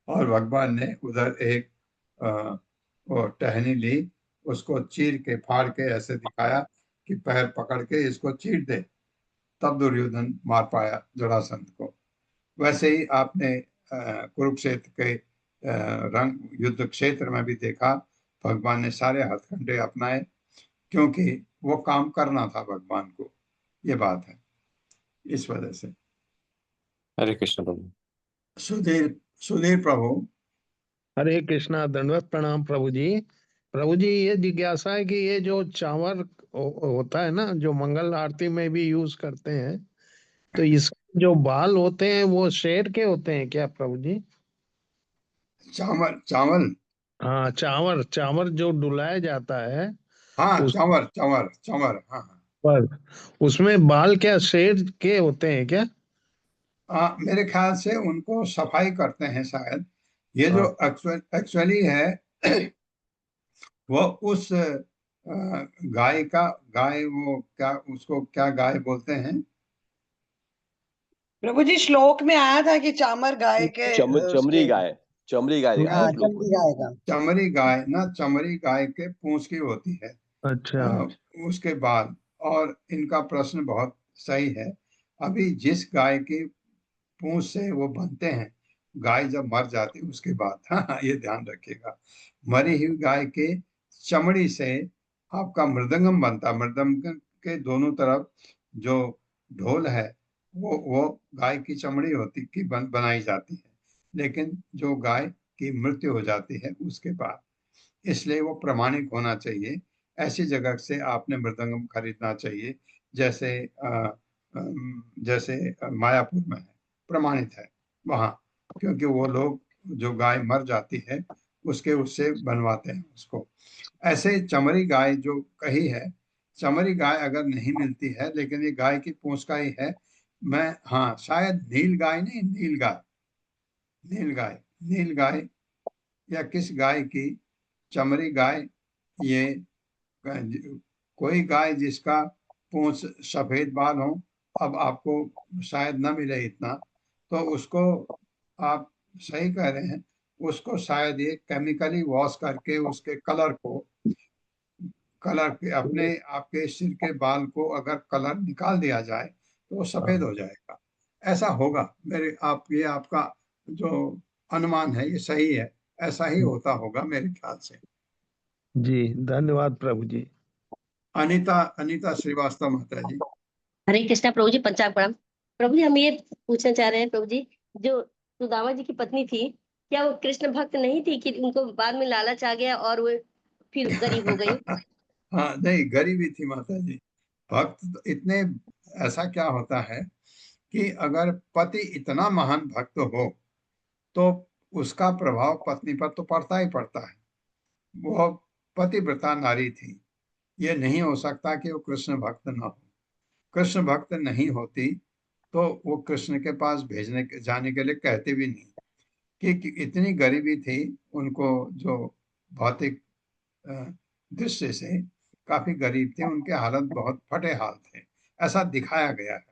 और भगवान ने उधर एक वो टहनी ली, उसको चीर के फाड़ के ऐसे दिखाया कि पैर पकड़ के इसको चीर दे, तब दुर्योधन मार पाया जरासंध को। वैसे ही आपने कुरुक्षेत्र के रंग युद्ध क्षेत्र में भी देखा, भगवान ने सारे हथकंडे अपनाए, क्योंकि वो काम करना था भगवान को, ये बात है, इस वजह से। हरे कृष्ण प्रभु। सुधीर प्रभु। हरे कृष्णा, दंडवत प्रणाम प्रभु जी। प्रभु जी, ये जिज्ञासा है कि ये जो चावल होता है ना, जो मंगल आरती में भी यूज करते हैं, तो इसके जो बाल होते हैं वो शेर के होते हैं क्या प्रभु जी? चावल हाँ, चावल चावल जो डुलाया जाता है, हाँ, उस चावल हाँ हाँ। पर उसमें बाल क्या शेर के होते हैं क्या? मेरे ख्याल से उनको सफाई करते हैं शायद। ये जो हाँ, एक्चुअली है वो उस गाय, वो क्या, उसको क्या गाय बोलते हैं? प्रभु जी, श्लोक में आया था कि चामर गाय के चमरी गाय, चमड़ी गाय दिखाया हाँ, श्लोक में। चमड़ी गाय का। चमरी गाय ना, चमरी गाय के पूंछ की होती है अच्छा। उसके बाद। और इनका प्रश्न बहुत सही है। अभी जिस गाय की पूंछ से वो बनते हैं, गाय जब मर जाती है उसके बाद, हाँ ये ध्यान रखिएगा, मरी हुई गाय के चमड़ी से आपका मृदंगम बनता। मृदंगम के दोनों तरफ जो ढोल है वो गाय की चमड़ी होती की बनाई जाती है, लेकिन जो गाय की मृत्यु हो जाती है उसके बाद, इसलिए वो प्रमाणिक होना चाहिए। ऐसी जगह से आपने मृदंगम खरीदना चाहिए, जैसे मायापुर में है, प्रमाणित है वहाँ, क्योंकि वो लोग जो गाय मर जाती है उससे बनवाते हैं उसको। ऐसे चमड़ी गाय जो कही है, चमड़ी गाय अगर नहीं मिलती है, लेकिन ये गाय की पूंछ का ही है, हाँ शायद नील गाय नहीं, नील गाय या किस गाय की चमड़ी गाय, ये कोई गाय जिसका पूंछ सफेद बाल हो, अब आपको शायद न मिले इतना, तो उसको आप सही कह रहे हैं, उसको शायद ये केमिकली वॉश करके उसके कलर के अपने आपके सिर के बाल को अगर कलर निकाल दिया जाए तो वो सफेद हो जाएगा। ऐसा होगा, ये आपका जो अनुमान है ये सही है, ऐसा ही होता होगा मेरे ख्याल से। जी धन्यवाद प्रभु जी। अनीता श्रीवास्तव माता जी। हरे कृष्णा प्रभु जी, पंचांग प्रणाम। प्रभु जी, हम ये पूछना चाह रहे हैं प्रभु जी, जो सुदामा जी की पत्नी थी, क्या वो कृष्ण भक्त नहीं थी कि उनको बाद में लालच आ गया और वो फिर गरीब हो गई? हाँ नहीं, गरीबी थी माता जी। भक्त तो इतने, ऐसा क्या होता है कि अगर पति इतना महान भक्त हो तो उसका प्रभाव पत्नी पर तो पड़ता ही पड़ता है। वो पतिव्रता नारी थी, ये नहीं हो सकता कि वो कृष्ण भक्त न हो। कृष्ण भक्त नहीं होती तो वो कृष्ण के पास जाने के लिए कहते भी नहीं, कि इतनी गरीबी थी उनको, जो भौतिक दृष्टि से काफी गरीब थे, उनके हालत बहुत फटे हाल थे, ऐसा दिखाया गया है।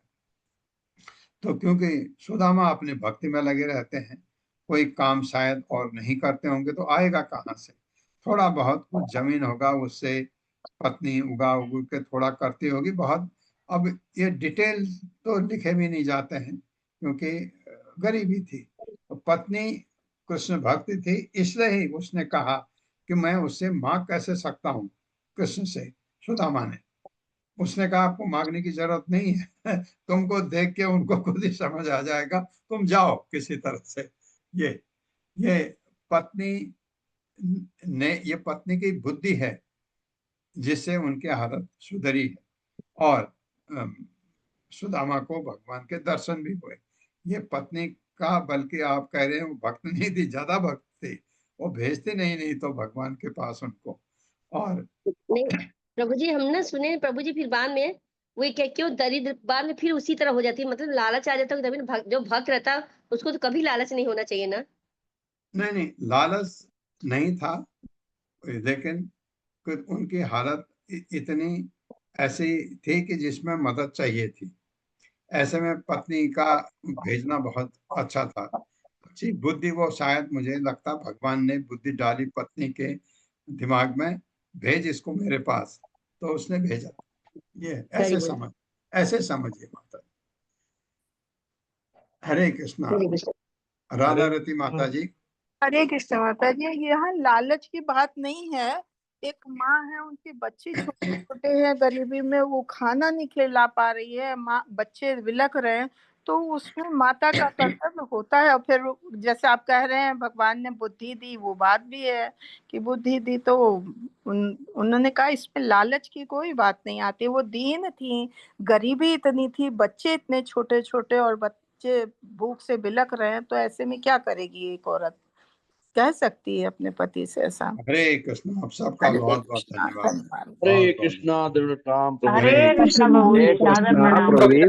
तो क्योंकि सुदामा अपने भक्ति में लगे रहते हैं, कोई काम शायद और नहीं करते होंगे तो आएगा कहाँ से, थोड़ा बहुत कुछ जमीन होगा उससे पत्नी उगा के थोड़ा करती होगी बहुत। अब ये डिटेल तो लिखे भी नहीं जाते हैं क्योंकि गरीबी थी। तो पत्नी कृष्ण भक्ति थी, इसलिए ही उसने कहा कि मैं उससे मांग कैसे सकता हूँ कृष्ण से। सुदामा ने, उसने कहा आपको मांगने की जरूरत नहीं है, तुमको देख के उनको खुद ही समझ आ जाएगा, तुम जाओ किसी तरह से। ये पत्नी ये पत्नी की बुद्धि है जिससे उनकी हालत सुधरी है और सुदामा को भगवान के दर्शन भी हुए। ये पत्नी का, बल्कि आप कह रहे हैं वो भक्त नहीं थी, ज्यादा भक्त थी, वो भेजती नहीं तो भगवान के पास उनको। और नहीं प्रभु जी, हम ना सुने प्रभु जी, फिर बाद में वो क्या क्यों दरिद्र बाद में फिर उसी तरह हो जाती है, मतलब लालच आ जाता है तभी जो भक्त रहता है उसको तो कभी लालच नहीं होना चाहिए ना। नहीं, लालच नहीं था, लेकिन उनकी हालत इतनी ऐसी थी कि जिसमें मदद चाहिए थी। ऐसे में पत्नी का भेजना बहुत अच्छा था, अच्छी बुद्धि, वो शायद मुझे लगता भगवान ने बुद्धि डाली पत्नी के दिमाग में, भेज इसको मेरे पास, तो उसने भेजा। ये ऐसे समझिए माता। हरे कृष्णा। राधा रति माता जी। हरे कृष्ण माता जी, यहाँ लालच की बात नहीं है। एक माँ है, उनके बच्चे छोटे छोटे हैं, गरीबी में वो खाना नहीं खिला पा रही है, माँ बच्चे विलक रहे हैं, तो उसमें माता का कर्तव्य होता है। और फिर जैसे आप कह रहे हैं भगवान ने बुद्धि दी, वो बात भी है कि बुद्धि दी, तो उन्होंने कहा इसमें लालच की कोई बात नहीं आती। वो दीन थी, गरीबी इतनी थी, बच्चे इतने छोटे छोटे और बच्चे भूख से बिलक रहे हैं, तो ऐसे में क्या करेगी एक औरत, कह सकती है अपने पति से ऐसा। हरे कृष्ण, आप सबका बहुत बहुत धन्यवाद। हरे कृष्णा, दृढ़ प्रणाम प्रभु जी। हरे कृष्णा प्रभु जी, हरे कृष्णा सादर प्रणाम। प्रभु जी।